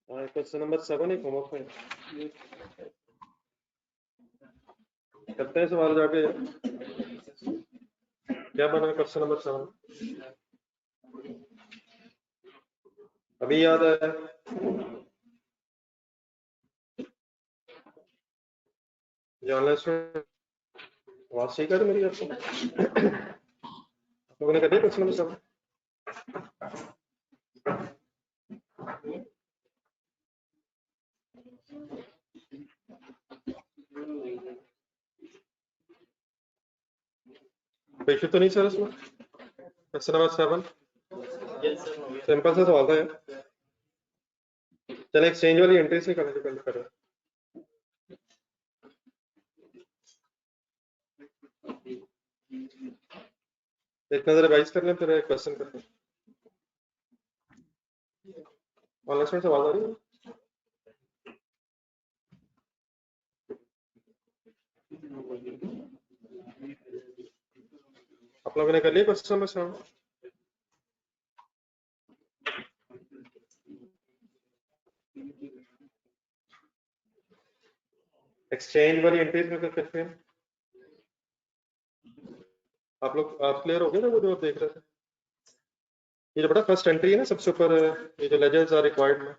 Question number 7 एक homework में करते हैं सवाल जाके। क्या बना क्वेश्चन नंबर 7? अभी याद आया? जर्नलिस्ट आवाज ठीक है मेरी? आपको आप लोगों ने कर दिया क्वेश्चन नंबर 7? कोई इशू तो नहीं सर इसमें? क्वेश्चन नंबर 7 सिंपल सा सवाल था यार। चलो एक्सचेंज वाली एंट्री से करें। एक नजर रिवाइज कर लें फिर एक क्वेश्चन करते हैं। ऑनलाइन से आवाज आ रही है? आप लोगों ने कर लिया क्वेश्चन नंबर 7? एक्सचेंज वाली एंट्रीज में करते हैं। आप लोग आप क्लियर हो गए ना? वो जो देख रहे थे, ये जो बड़ा फर्स्ट एंट्री है ना सबसे ऊपर, ये जो लेजर्स आर रिक्वायर्ड में,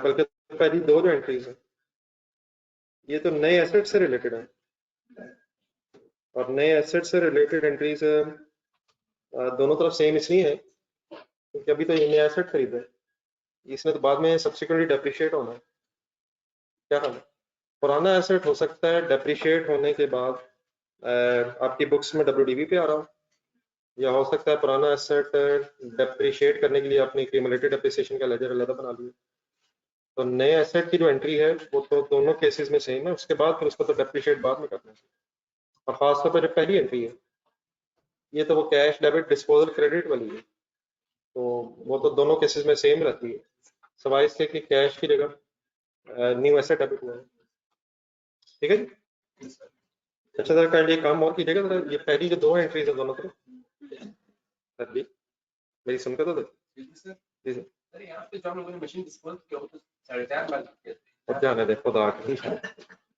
बल्कि पहली दो जो एंट्रीज है ये तो नए एसेट से रिलेटेड है, और नए एसेट से रिलेटेड एंट्रीज दोनों तरफ सेम इसलिए है क्योंकि अभी तो ये नया एसेट खरीदा है, इसमें तो बाद में सब्सिक्वेंटली डेप्रिशिएट होना है। क्या हाल है? पुराना एसेट हो सकता है डेप्रिशिएट होने के बाद आपकी बुक्स में WDV पे आ रहा हो, या हो सकता है पुराना एसेट डेप्रिशिएट करने के लिए आपने क्यूमुलेटेड डेप्रिसिएशन का लेजर अलग बना लिया। तो नए एसेट की जो एंट्री है वो तो दोनों केसेस में सेम है, उसके बाद फिर उसको तो डेप्रिशिएट बाद में करना है। और खासतौर पर जो पहली एंट्री है ये तो वो कैश डेबिट डिस्पोजल क्रेडिट वाली है, तो वो तो दोनों केसेस में सेम रहती है, सवाई इसके कि कैश की जगह न्यू एसेट डेबिट हुआ है। ठीक है जी? अच्छा सर काइंडली काम और कीजिएगा जरा, ये पहली जो दो एंट्रीज है दोनों तरफ सर जी मेरी सुनकर तो देखिए। जी सर। सर यहाँ पे जो हम लोगों ने मशीन डिस्पोज किया वो तो 4.5 लाख की अब जाने दे खुदा की,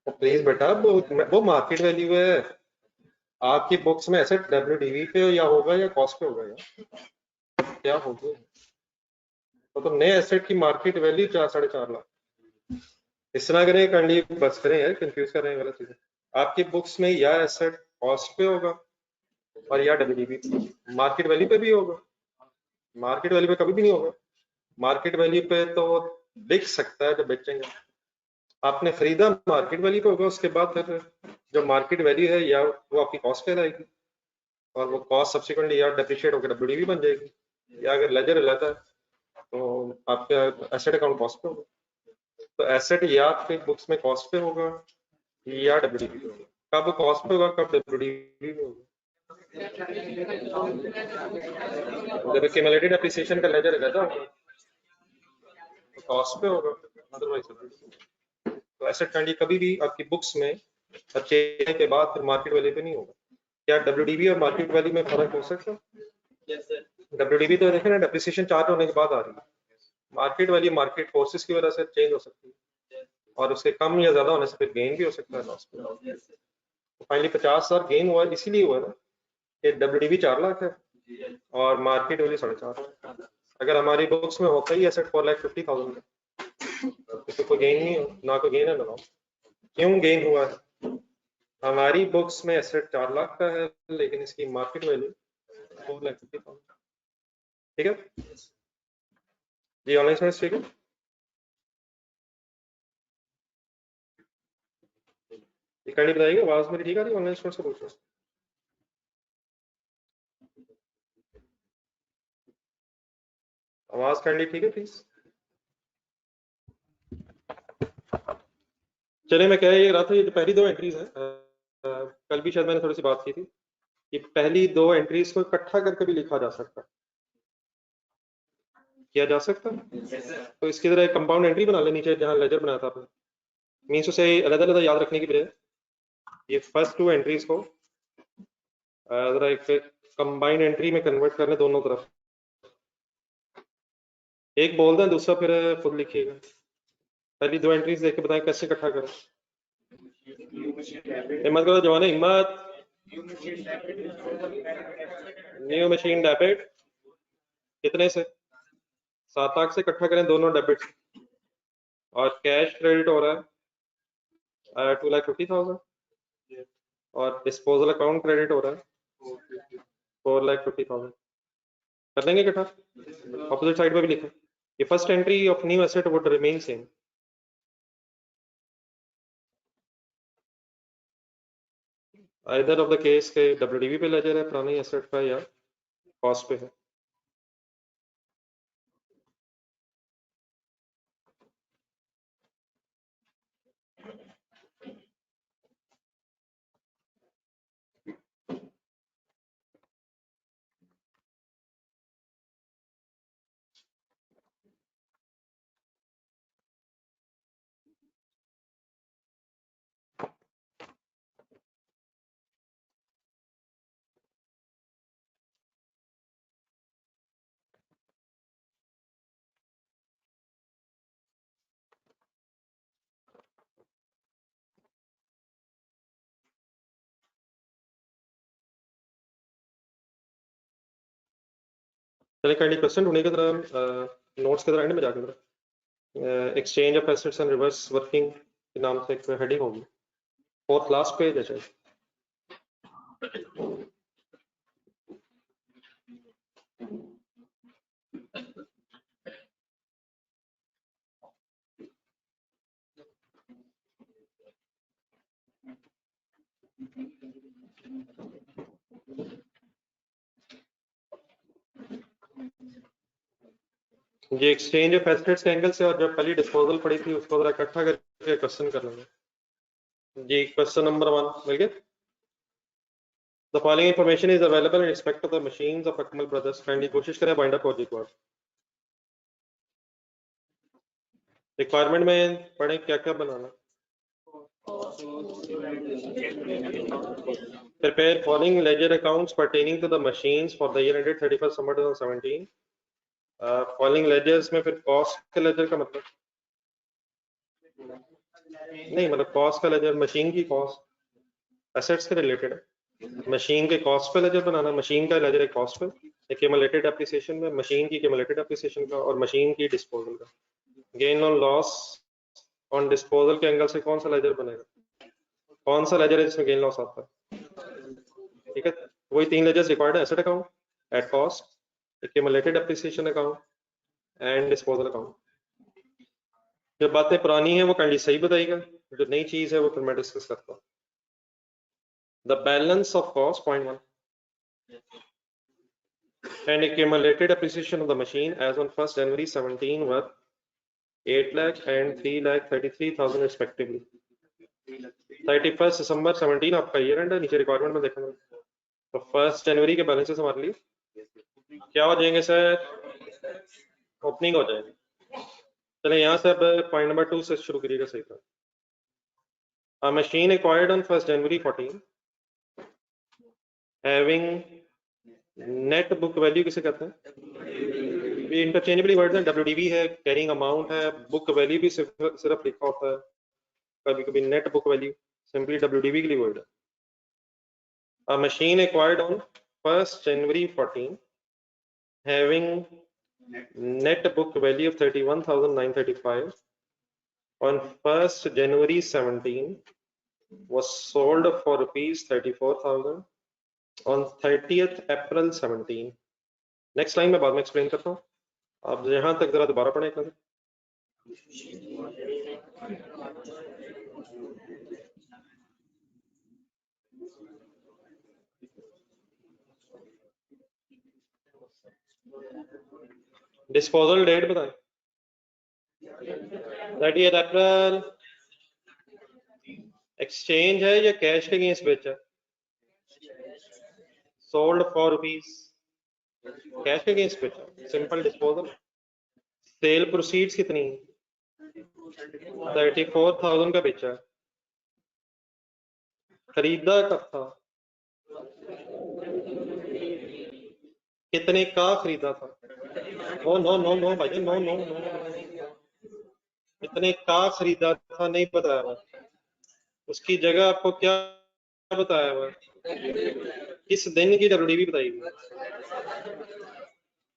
प्लीज बेटा वो मार्केट वैल्यू है। आपकी बुक्स में एसेट WDV पे या होगा या कॉस्ट पे होगा या क्या होगा? तो नए एसेट की मार्केट वैल्यू 4-4.5 लाख। इस तरह करें काइंडली, बस करें यार, कंफ्यूज कर रहे हैं गलत चीजें। आपकी बुक्स में या एसेट कॉस्ट पे होगा और या WDV पे, मार्केट वैल्यू पे भी होगा। मार्केट वैल्यू पे कभी भी नहीं होगा। मार्केट वैल्यू पे तो बिक सकता है जब बेचेंगे, आपने खरीदा मार्केट वैल्यू पे होगा, उसके बाद फिर जो मार्केट वैल्यू है या वो आपकी कॉस्ट पे रहेगी, और वो कॉस्ट सब्सिक्वेंटली या डेप्रिशिएट होकर WDV बन जाएगी, या अगर लेजर रहता है तो आपका एसेट अकाउंट कॉस्ट पे होगा। तो एसेट या आपके बुक्स में कॉस्ट पे होगा या WDV पे होगा। कब कॉस्ट पे होगा कब WDV पे होगा? जब क्यूमुलेटेड एप्रिसिएशन का लेजर रहता है तो कॉस्ट पे होगा, अदरवाइज तो एसेट कैंडी कभी भी आपकी बुक्स में परचेज के बाद फिर मार्केट वैल्यू पे नहीं होगा। क्या WDV और मार्केट वैल्यू में फर्क हो सकता है? Yes sir. WDV तो देखें ना, डेप्रिसिएशन चार्ज होने के बाद आ रही है, मार्केट वैल्यू मार्केट फोर्सेस की वजह से चेंज हो सकती है, और उसके कम या ज्यादा होने से फिर गेन भी हो सकता है लॉस पे। तो फाइनली 50,000 गेन हुआ इसीलिए हुआ ना कि WDV 4 लाख है और मार्केट वैल्यू 4.5 लाख। अगर हमारी बुक्स में होता ही एसेट 4,50,000 तो कोई गेन नहीं हो, ना कोई गेन है ना लॉस। क्यों गेन हुआ है? हमारी बुक्स में एसेट 4 लाख का है लेकिन इसकी मार्केट वैल्यू 4,50,000। ठीक है जी? ऑनलाइन स्टूडेंट्स ठीक है? काइंडली बताइएगा, आवाज मेरी ठीक आ रही है? ऑनलाइन स्टूडेंट्स को पूछ रहा हूं। आवाज काइंडली ठीक है प्लीज? चलिए मैं कह ये रहा था, ये जो पहली दो एंट्रीज है, कल भी शायद मैंने थोड़ी सी बात की थी, ये पहली दो एंट्रीज को इकट्ठा करके भी लिखा जा सकता है, किया जा सकता है। तो इसकी तरह एक कंपाउंड एंट्री बना लेनी चाहिए जहां लेजर बनाया था आपने, मीन्स उसे अलग अलग याद रखने की बजाय ये फर्स्ट टू एंट्रीज को जरा एक कंबाइंड एंट्री में कन्वर्ट करने दोनों तरफ। एक बोल दें, दूसरा फिर खुद लिखिएगा। पहली दो एंट्रीज देख के बताएं कैसे इकट्ठा करें। हिम्मत करो जवान, हिम्मत। न्यू मशीन डेबिट कितने से? 7 लाख से इकट्ठा करें दोनों डेबिट। और कैश क्रेडिट हो रहा है 2,50,000 और डिस्पोजल अकाउंट क्रेडिट हो रहा है 4,50,000। कर देंगे इकट्ठा, ऑपोजिट साइड पे भी लिखें। ये first entry of new asset would remain same. Either of the case के डब्ल्यूडीवी पे लेजर है पुरानी एसेट का या कॉस्ट पे है। चलिए काइंडली क्वेश्चन ढूंढने की तरह नोट्स की तरह एंड में जाकर तरह exchange of assets and reverse working के नाम से एक हेडिंग होगी, 4th लास्ट पेज है। ये एक्सचेंज ऑफ एसेट्स के एंगल से और जब पहली डिस्पोजल पड़ी थी उसको जरा इकट्ठा करके क्वेश्चन कर लेंगे जी। क्वेश्चन नंबर 1 मिल गया। The following information is available in respect of the machines of Akmal Brothers. Kindly कोशिश करें bind up logic word. Requirement में पढ़ें क्या क्या बनाना। Prepare following ledger accounts pertaining to the machines for the year ended 31st December 2017. Following ledgers में फिर cost के laser का मतलब नहीं, मतलब कॉस्ट का लेजर मशीन की कॉस्ट एसेट्स के रिलेटेड है। मशीन के कॉस्ट पे लेजर बनाना, मशीन का लेजर एक कॉस्ट पे, एक्यूमुलेटेड एप्रिसिएशन में मशीन की एक्यूमुलेटेड एप्रिसिएशन का और मशीन की डिस्पोजल का। Gain on loss on disposal के एंगल से कौन सा लेजर बनेगा, कौन सा लेजर है जिसमें गेन लॉस आता है? ठीक है, वही 3 लेजर्स रिक्वायर्ड है, asset account, at cost, accumulated appreciation account and disposal account. जो बातें पुरानी है वो काइंडली सही बताइएगा, जो नई चीज है वो फिर मैं डिस्कस करता हूँ। The balance of cost, point 1, and accumulated appreciation of the machine as on 1st January 17 were 8 lakh and 3,33,000 respectively. 31st December 17 आपका ईयर एंड है, नीचे रिक्वायरमेंट में देखेंगे तो 1st जनवरी के बैलेंसेस हमारे लिए क्या हो जाएंगे सर? ओपनिंग हो जाएगी। चले यहाँ से अब पॉइंट नंबर 2 से शुरू करिएगा सही था। A machine acquired on 1st January 14 having net book value किसे कहते हैं? ये इंटरचेंजेबली वर्ड है, डब्ल्यूडीवी है, कैरिंग अमाउंट है, बुक वैल्यू भी सिर्फ लिखा होता है, कभी कभी net book value simply WDV के लिए वर्ड है। A machine acquired on 1st January 14 having net book value of 31,935 on 1st January 17 was sold for rupees 34,000 on 30th April 17। Next line में बाद में एक्सप्लेन करता हूँ, आप यहां तक जरा दोबारा पढ़ें एक नजर। डिस्पोजल डेट बताएं, 30th अप्रैल। एक्सचेंज है या कैश के अगेंस्ट बेचा? सोल्ड फॉर रुपीज, कैश के अगेंस्ट बेचा, सिंपल डिस्पोजल। सेल प्रोसीड्स कितनी? 34,000 का बेचा। खरीदा कब था? कितने का खरीदा था? नो नो नो नो भाई, नो नो नो, इतने का खरीदा था नहीं बताया हुआ, उसकी जगह आपको क्या बताया हुआ, किस दिन की डब्ल्यूडीवी बताई हुई,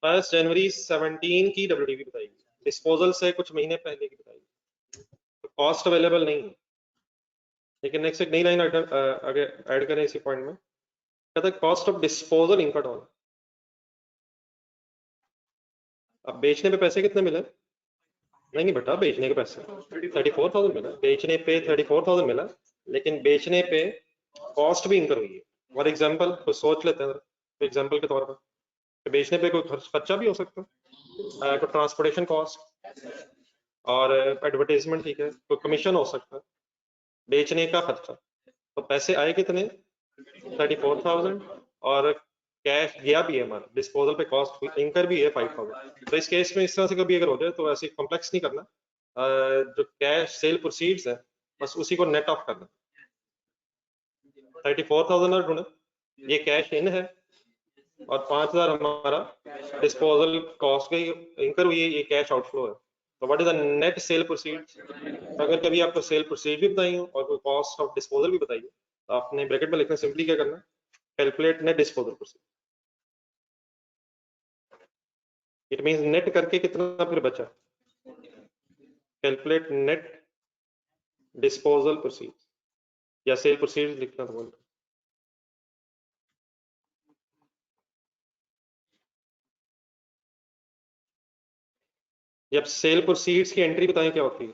1 जनवरी 17 की डब्ल्यूडीवी बताई हुई, डिस्पोजल से कुछ महीने पहले की बताई, तो कॉस्ट अवेलेबल नहीं है। लेकिन नेक्स्ट एक नई लाइन आगे ऐड करें इसी पॉइंट में, कहता है cost of disposal incurred on. अब बेचने पे पैसे कितने मिले? नहीं नहीं बेटा, बेचने के पैसे 34,000 मिला, बेचने पे 34,000 मिला, लेकिन बेचने पे कॉस्ट भी इंकर हुई है। फॉर एग्जाम्पल तो सोच लेते हैं एग्जाम्पल के तौर पर, तो बेचने पे कोई खर्चा भी हो सकता है, कोई ट्रांसपोर्टेशन कॉस्ट और एडवर्टाइजमेंट, ठीक है, कोई कमीशन हो सकता है, बेचने का खर्चा, तो पैसे आए कितने 34,000, और कैश गया भी है हमारा, डिस्पोजल पे कॉस्ट इंकर भी है 5,000। तो इस केस में इस तरह से कभी अगर हो जाए तो ऐसे कॉम्प्लेक्स नहीं करना, जो कैश सेल प्रोसीड्स है बस उसी को नेट ऑफ करना, 34,000 और ढूंढे, ये कैश इन है और 5,000 हमारा डिस्पोजल कॉस्ट गई इंकर हुई है, ये कैश आउटफ्लो है। तो what is the net cell proceeds? तो अगर कभी आपको सेल प्रोसीड भी बताई हो और कोई कॉस्ट ऑफ डिस्पोजल भी बताई हो, तो आपने ब्रैकेट में लिखना, सिंपली क्या करना, calculate net disposal proceed, it means net करके कितना फिर बचा, कैलकुलेट नेट डिस्पोजल प्रोसीड या सेल प्रोसीड लिखना था बोल। जब सेल प्रोसीड्स की एंट्री बताएं क्या होती है,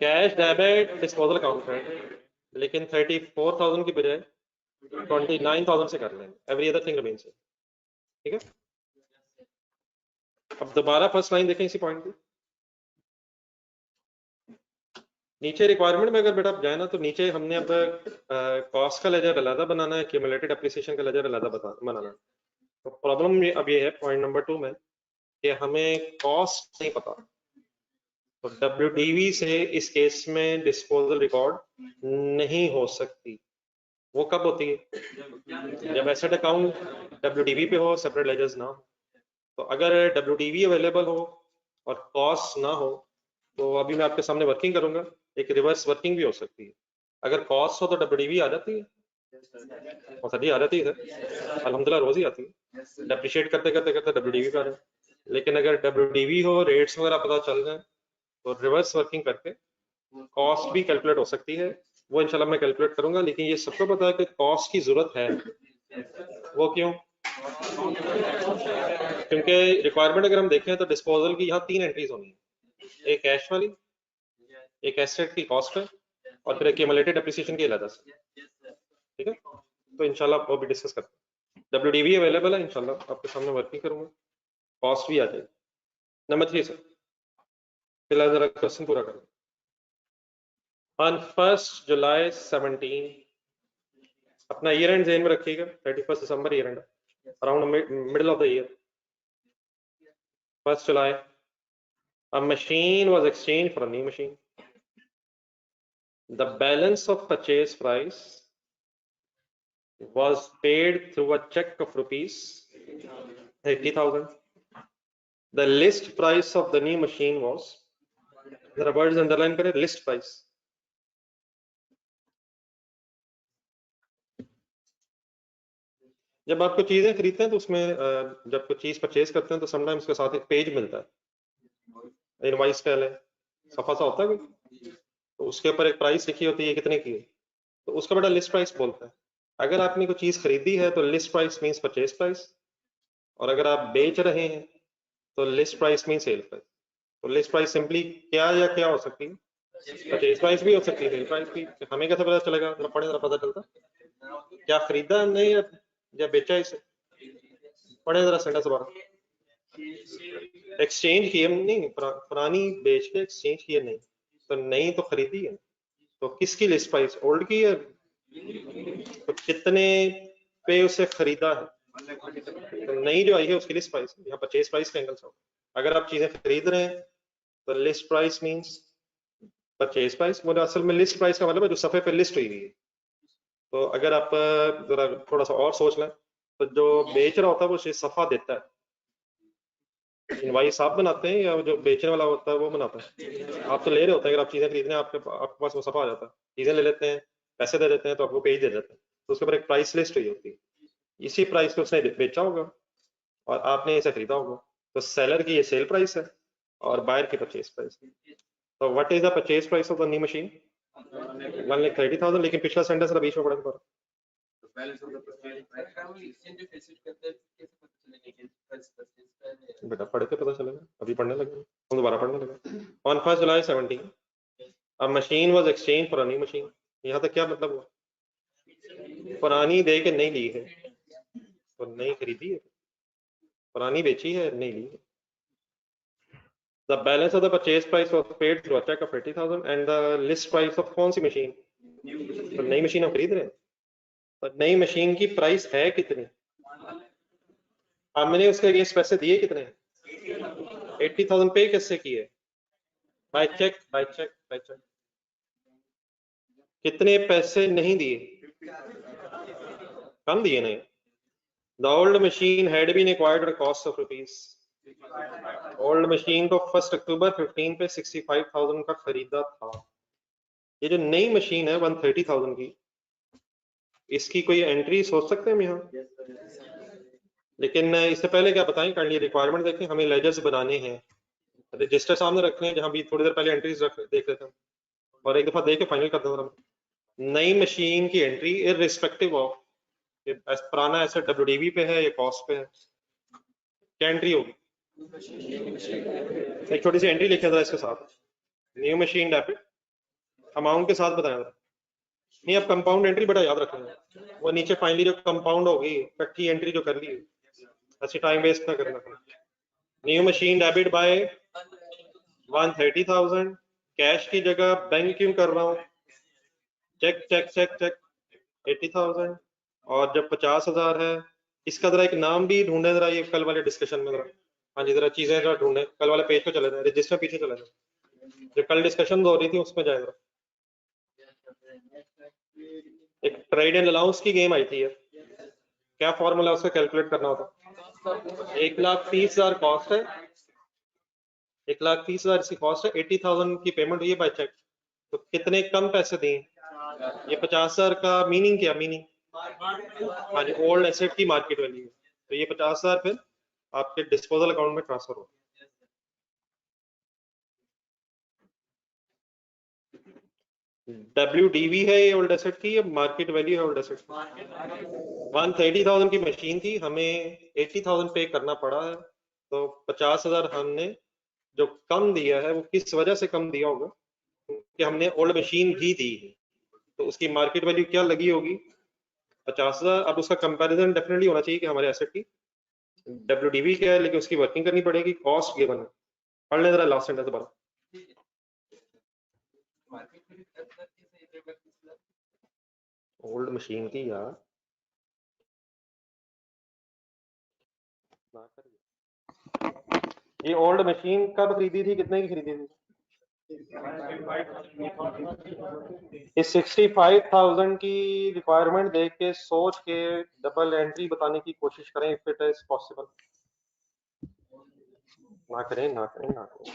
कैश डेबिट डिस्पोजल अकाउंट है, लेकिन 34,000 की बजाय 29,000 से कर लेंगे, एवरी अदर थिंग रिमेन्स, ठीक है। अब दोबारा फर्स्ट लाइन देखें इसी पॉइंट पे, नीचे रिक्वायरमेंट में अगर बेटा आप जाए ना, तो नीचे हमने अब कॉस्ट का लेजर अलग बनाना है, क्यूमुलेटेड एप्रिसिएशन का लेजर अलग बनाना है। तो प्रॉब्लम अब ये है पॉइंट नंबर 2 में कि हमें कॉस्ट नहीं पता, तो डब्ल्यूडीवी से इस केस में डिस्पोजल रिकॉर्ड नहीं हो सकती। वो कब होती है? जब एसेट अकाउंट डब्ल्यूडीवी पे हो, सेपरेट लेजर्स ना हो। तो अगर डब्ल्यूडीवी अवेलेबल हो और कॉस्ट ना हो, तो अभी मैं आपके सामने वर्किंग करूंगा, एक रिवर्स वर्किंग भी हो सकती है। अगर कॉस्ट हो तो डब्ल्यूडीवी आ जाती है, और सभी आ जाती है, अल्हम्दुलिल्लाह रोज ही आती है, डेप्रिशिएट करते करते करते डब्ल्यूडीवी का है। लेकिन अगर डब्ल्यूडीवी हो, रेट्स वगैरह पता चल जाए, तो रिवर्स वर्किंग करके कॉस्ट भी कैलकुलेट हो सकती है, वो इंशाल्लाह मैं कैलकुलेट करूंगा। लेकिन ये सबको पता है कि कॉस्ट की जरूरत है, वो क्यों? क्योंकि रिक्वायरमेंट अगर हम देखें तो डिस्पोजल की यहाँ 3 एंट्रीज होनी है, एक कैश वाली, एक एसेट की कॉस्ट है, और फिर एक्यूमुलेटेड डेप्रिसिएशन की अलग से, ठीक है। तो इंशाल्लाह वो भी डिस्कस करते हैं। डब्ल्यूडीवी अवेलेबल है, इंशाल्लाह आपके सामने वर्किंग करूंगा, कॉस्ट भी आ जाएगी। नंबर 3 सर, फिलहाल जरा क्वेश्चन पूरा करें। ऑन 1 जुलाई 17, अपना ईयर एंड जेन में रखिएगा, 31 December year end, around middle of the year, 1 July, a machine was exchanged for a new machine. The balance of purchase price was paid through a check of rupees 80,000. The list price of the new machine was, the words underline करें, list price. जब आप कोई चीजें खरीदते हैं तो उसमें जब कोई चीज परचेज करते हैं तो समटाइम्स उसके साथ एक पेज मिलता है, इनवॉइस कह लें, सफा सा होता है कोई, तो उसके ऊपर एक प्राइस लिखी होती है कितने की है, तो उसका बेटा लिस्ट प्राइस बोलता है। अगर आपने कोई चीज खरीदी है तो list price means purchase price, और अगर आप बेच रहे हैं तो list price means sale price. तो लिस्ट प्राइस सिंपली क्या या क्या हो सकती है, परचेज प्राइस भी हो सकती है, सेल प्राइस भी। हमें कैसे पता चलेगा, जरा पढ़े, जरा पता चलता क्या खरीदा हमने या बेचा इसे, पढ़े जरा सेंटेंस दोबारा। एक्सचेंज किए नहीं, पुरानी बेच के एक्सचेंज किए नहीं, तो नई तो खरीदी है, तो किसकी लिस्ट प्राइस, ओल्ड की है, तो कितने पे उसे खरीदा है, तो नई जो आई है उसकी लिस्ट प्राइस, यहाँ परचेज प्राइस का एंगल से। अगर आप चीजें खरीद रहे हैं तो list price means purchase price, मुझे असल में लिस्ट प्राइस का मतलब है जो सफे पे लिस्ट हुई है। तो अगर आप जरा थोड़ा सा और सोच लें, तो जो बेच रहा होता है वो सफा देता है, इनवाइस आप बनाते हैं या जो बेचने वाला होता है वो बनाता है? आप तो ले रहे होते हैं, अगर आप चीजें खरीदने आपके पास वो सब आ जाता है, चीजें ले लेते हैं, पैसे दे देते हैं तो आपको पेज दे देते हैं, तो उसके ऊपर एक प्राइस लिस्ट हुई होती है, इसी प्राइस पे उसने बेचा होगा और आपने इसे खरीदा होगा, तो सेलर की ये सेल प्राइस है और बायर की परचेज प्राइस है। तो what is the purchase price of the new machine? 1,30,000, लेकिन पिछला सेंटेंस बीच में पड़ा था। बेटा पढ़ के पता चलेगा, अभी पढ़ने लगे हम, दोबारा पढ़ने लगे। On 1 July 17 a machine was exchange for a new machine. यहाँ तक क्या मतलब हुआ? पुरानी दे के नहीं ली है, तो नहीं खरीदी है, पुरानी बेची है, नहीं ली है। The balance of the purchase price was paid through a check of 80,000 and the list price of कौन सी मशीन? तो नई मशीन हम खरीद रहे हैं, तो नई मशीन की प्राइस है कितनी? हमने उसके अगेंस्ट पैसे दिए कितने? 80,000 पे किससे किए? By cheque, by cheque, by cheque. कितने पैसे नहीं दिए? कम दिए नहीं। The old machine had been acquired at a cost of rupees। Old machine को 1 अक्टूबर 15 पे 65,000 का खरीदा था। ये जो नई मशीन है 130,000 की, इसकी कोई एंट्री सोच सकते हैं हम यहाँ? लेकिन इससे पहले क्या बताएं, काइंडली रिक्वायरमेंट देखें, हमें लेजर्स बनाने हैं, रजिस्टर सामने रखने हैं, जहां भी थोड़ी देर पहले एंट्रीज देख लेते हैं और एक दफा देख के फाइनल कर दें। नई मशीन की एंट्री इररिस्पेक्टिव ऑफ पुराना एसेट डब्ल्यूडीवी पे है या कॉस्ट पे है, क्या एंट्री होगी? एक छोटी सी एंट्री लिखा था इसके साथ, न्यू मशीन डेबिट, अमाउंट के साथ बताया था। नहीं, अब कंपाउंड एंट्री बड़ा याद रखना, वो नीचे फाइनली जो कंपाउंड होगी इकट्ठी एंट्री जो कर ली, ऐसे टाइम वेस्ट ना करना। New machine debit bye 130,000, cash की जगह बैंक क्यों कर रहा हूँ? चेक चेक चेक चेक 80,000, और जब 50,000 है, इसका जरा एक नाम भी ढूंढे जरा, ये कल वाले डिस्कशन में जरा, हाँ जी जरा चीजें जरा ढूंढे, कल वाले पेज पे चले जाए, रजिस्टर पीछे चले जाए, जो कल डिस्कशन हो रही थी उसमें जाए जरा। एक ट्रेड एंड अलाउंस की गेम आई थी है, क्या फॉर्मूला उसका कैलकुलेट करना होता? 1,30,000 कॉस्ट है, 1,30,000 इसकी कॉस्ट है, 80,000 की पेमेंट हुई है बाय चेक, तो कितने कम पैसे दिए? ये 50,000 का मीनिंग क्या? मीनिंग हाँ जी, ओल्ड एसेट की मार्केट वैल्यू, तो ये 50,000 फिर आपके डिस्पोजल अकाउंट में ट्रांसफर हो। WDV है ये ओल्ड एसेट की, ये मार्केट वैल्यू है ओल्ड एसेट की। 130,000 की मशीन थी, हमें 80,000 पे करना पड़ा है, तो 50,000 हमने जो कम दिया है वो किस वजह से कम दिया होगा? कि हमने ओल्ड मशीन भी दी है, तो उसकी मार्केट वैल्यू क्या लगी होगी? 50,000। अब उसका कंपैरिजन डेफिनेटली होना चाहिए कि हमारे एसेट की WDV क्या है, लेकिन उसकी वर्किंग करनी पड़ेगी, कॉस्ट गिवन है। पढ़ ले जरा लास्ट सेंटेंस दोबारा। ओल्ड मशीन की यार ये ओल्ड मशीन कब खरीदी थी, कितने की खरीदी थी? इस 65,000 की रिक्वायरमेंट देख के सोच के डबल एंट्री बताने की कोशिश करें, इफ इट इज पॉसिबल। ना करें ना करें ना करें।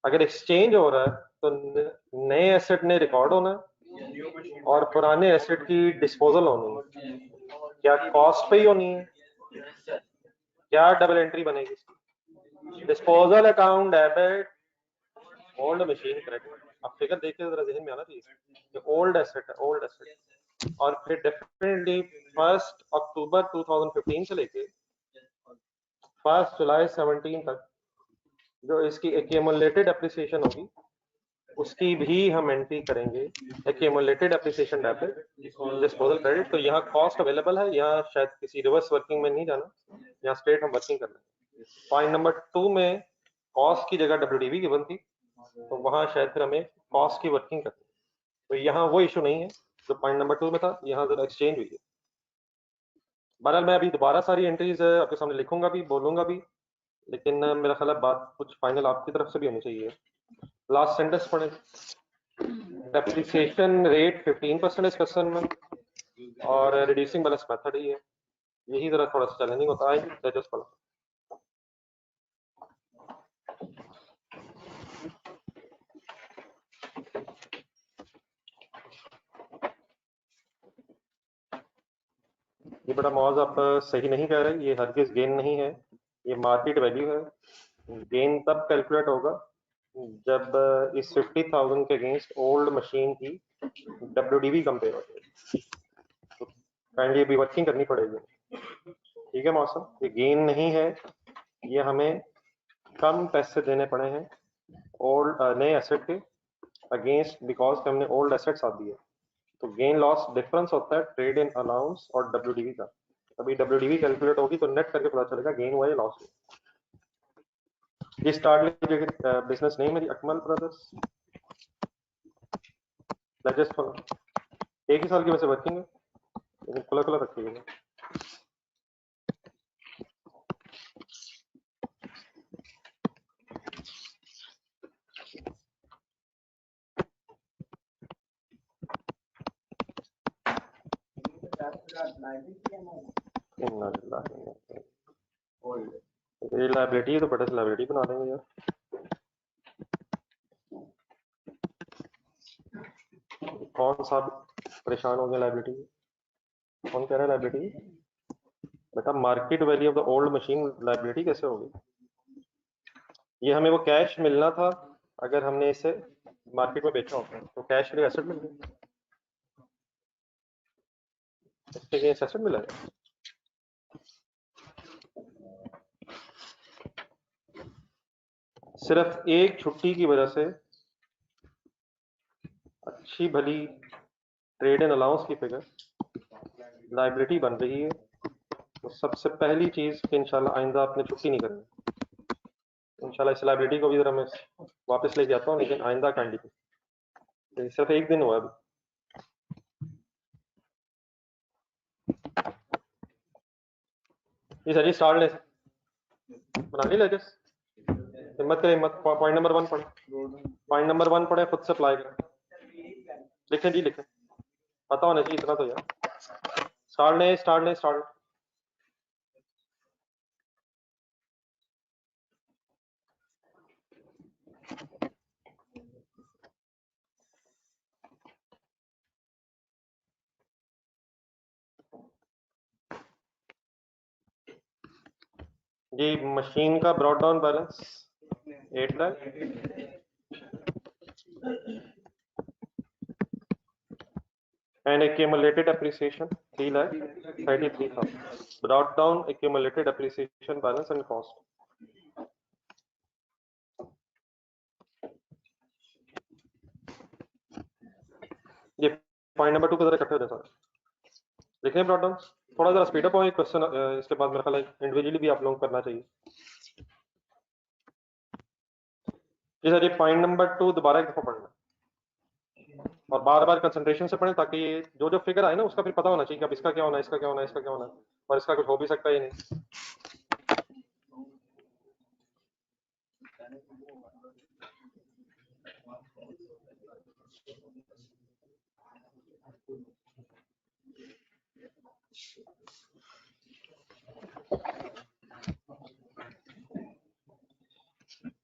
अगर एक्सचेंज हो रहा है तो नए एसेट ने रिकॉर्ड होना है और पुराने एसेट की डिस्पोजल होनी है। क्या कॉस्ट पे ही होनी है? क्या डबल एंट्री बनेगी? Disposal account debit, old machine credit. अब फिगर देख के जरा जहन में आना चाहिए, ओल्ड एसेट है, ओल्ड एसेट, और फिर डेफिनेटली 1 अक्टूबर 2015 से लेके 1 जुलाई 17 तक जो इसकी एक्यूमुलेटेड एप्रिसिएशन होगी उसकी भी हम एंट्री करेंगे, accumulated appreciation debit, disposal credit. तो यहाँ कॉस्ट अवेलेबल है, यहाँ शायद किसी रिवर्स वर्किंग में नहीं जाना, यहाँ स्ट्रेट हम वर्किंग कर रहे हैं। पॉइंट नंबर 2 में कॉस्ट की जगह WDV गिवन थी, तो वहां शायद फिर हमें कॉस्ट की वर्किंग करनी है, तो यहाँ वो इशू नहीं है जो पॉइंट नंबर 2 में था, यहाँ जरा एक्सचेंज हुई है। बहरहाल मैं अभी दोबारा सारी एंट्रीज आपके सामने लिखूंगा भी, बोलूंगा भी, लेकिन मेरा ख्याल है बात कुछ फाइनल आपकी तरफ से भी होनी चाहिए। लास्ट सेंटेंस पढ़े, डेप्रिसिएशन रेट 15% इस क्वेश्चन में और रिड्यूसिंग बैलेंस मेथड ही है, यही जरा थोड़ा सा चैलेंजिंग होता है। ये बड़ा मौज आप सही नहीं कह रहे, ये हरगिज गेन नहीं है, ये मार्केट वैल्यू है। गेन तब कैलकुलेट होगा जब इस 50,000 के अगेंस्ट ओल्ड मशीन की WDV कंपेयर हो जाए, तो काइंडली अभी वर्किंग करनी पड़ेगी। ठीक है मौसम, ये गेन नहीं है, ये हमें कम पैसे देने पड़े हैं ओल्ड नए एसेट के अगेंस्ट, बिकॉज हमने ओल्ड एसेट साथ दिए। तो गेन लॉस डिफरेंस होता है ट्रेड इन अलाउंस और WDV का। अभी WDV कैलकुलेट होगी तो नेट करके पता चलेगा गेन हुआ या लॉस हुआ। ये स्टार्ट बिजनेस नेम है अकमल ब्रदर्स, जस्ट फॉलो। एक ही साल की वैसे वर्किंग है, लेकिन खुला खुला रखिएगा। ये लाइबिलिटी है तो बड़ा लाइबिलिटी बना देंगे यार। कौन सा परेशान हो गया लाइबिलिटी? कौन कह रहा है लाइबिलिटी? बेटा market value of the old machine liability कैसे होगी? ये हमें वो कैश मिलना था अगर हमने इसे मार्केट में बेचा होता, तो कैश के एसेट मिल गया, इसके लिए एसेट मिला है। सिर्फ एक छुट्टी की वजह से अच्छी भली ट्रेड एंड अलाउंस की फिगर लाइबिलिटी बन रही है, तो सबसे पहली चीज कि इंशाल्लाह आइंदा आपने छुट्टी नहीं करनी। इंशाल्लाह इस लाइबिलिटी को भी जरा मैं वापस लेके आता हूँ, लेकिन आइंदा कैंडी सिर्फ एक दिन हुआ अभी। ये सर जी स्टार्ट ले बना नहीं लगे, हिम्मत करें हिम्मत। पॉइंट नंबर 1 पढ़े, पॉइंट नंबर 1 पढ़े, खुद से अप्लाई करें। लिखें जी लिखें, पता होना चाहिए इतना तो यार। स्टार्ट। जी मशीन का brought down balance 8 lakh and accumulated appreciation 3,33,000. Brought down accumulated appreciation balance and cost. ये पॉइंट नंबर 2 पे जरा इकट्ठे हो जाए सारे, देखें ब्रॉड डाउन। थोड़ा जरा स्पीड अप हो, क्वेश्चन इसके बाद मेरा ख्याल है इंडिविजुअली भी आप लोगों को करना चाहिए। जी सर, ये पॉइंट नंबर 2 दोबारा एक दफा पढ़ना और बार बार कंसंट्रेशन से पढ़ें, ताकि जो जो फिगर आए ना उसका फिर पता होना चाहिए कि अब इसका क्या होना है, इसका क्या होना है, इसका क्या होना है, और इसका कुछ हो भी सकता है या नहीं।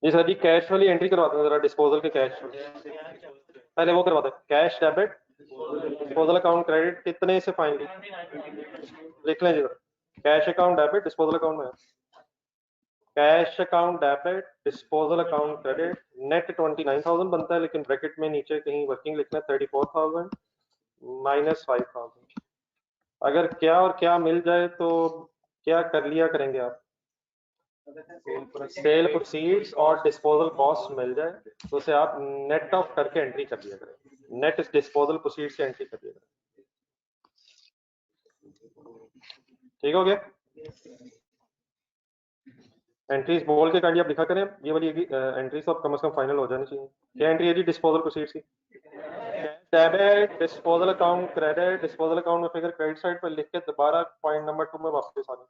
जी सर जी, कैश वाली एंट्री करवाते हैं जरा, डिस्पोजल के कैश पहले वो करवाते हैं। Cash debit disposal account credit कितने से फाइनली लिख लें जरा। Cash account debit disposal account में cash account debit disposal account credit net 29,000 बनता है, लेकिन ब्रैकेट में नीचे कहीं वर्किंग लिखना है 34,000 माइनस 5,000। अगर क्या और क्या मिल जाए तो क्या कर लिया करेंगे आप? सेल प्रोसीड्स और डिस्पोजल कॉस्ट मिल जाए तो उसे आप नेट ऑफ करके एंट्री कर दिया करें, नेट डिस्पोजल प्रोसीड्स की एंट्री कर दिया करें। ठीक हो गया? एंट्रीज बोल के काइंडली आप लिखा करें, ये वाली एंट्री सब कम से कम फाइनल हो जानी चाहिए। क्या एंट्री है जी डिस्पोजल प्रोसीड्स की? Debit disposal account credit, disposal account में फिगर क्रेडिट साइड पर लिख के दोबारा पॉइंट नंबर 2 में वापस आ जाए।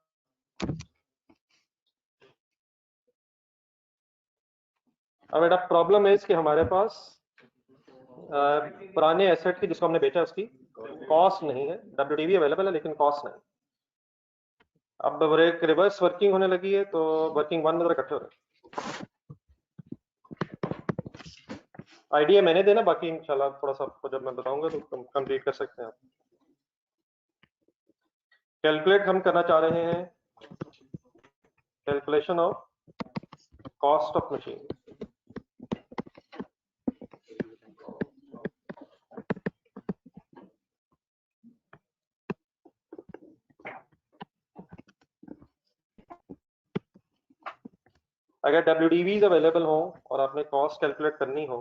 अब बेटा प्रॉब्लम है इसकी, हमारे पास पुराने एसेट की जिसको हमने बेचा उसकी कॉस्ट नहीं है, WDV अवेलेबल है लेकिन कॉस्ट नहीं। अब ब्रेक रिवर्स वर्किंग होने लगी है तो वर्किंग 1 में जरा इकट्ठे हो रहे। आइडिया मैंने देना, बाकी इंशाल्लाह थोड़ा सा आपको जब मैं बताऊंगा तो कंप्लीट कर सकते हैं आप। कैलकुलेट हम करना चाह रहे हैं calculation of cost of machine. अगर WDVs अवेलेबल हो और आपने कॉस्ट कैलकुलेट करनी हो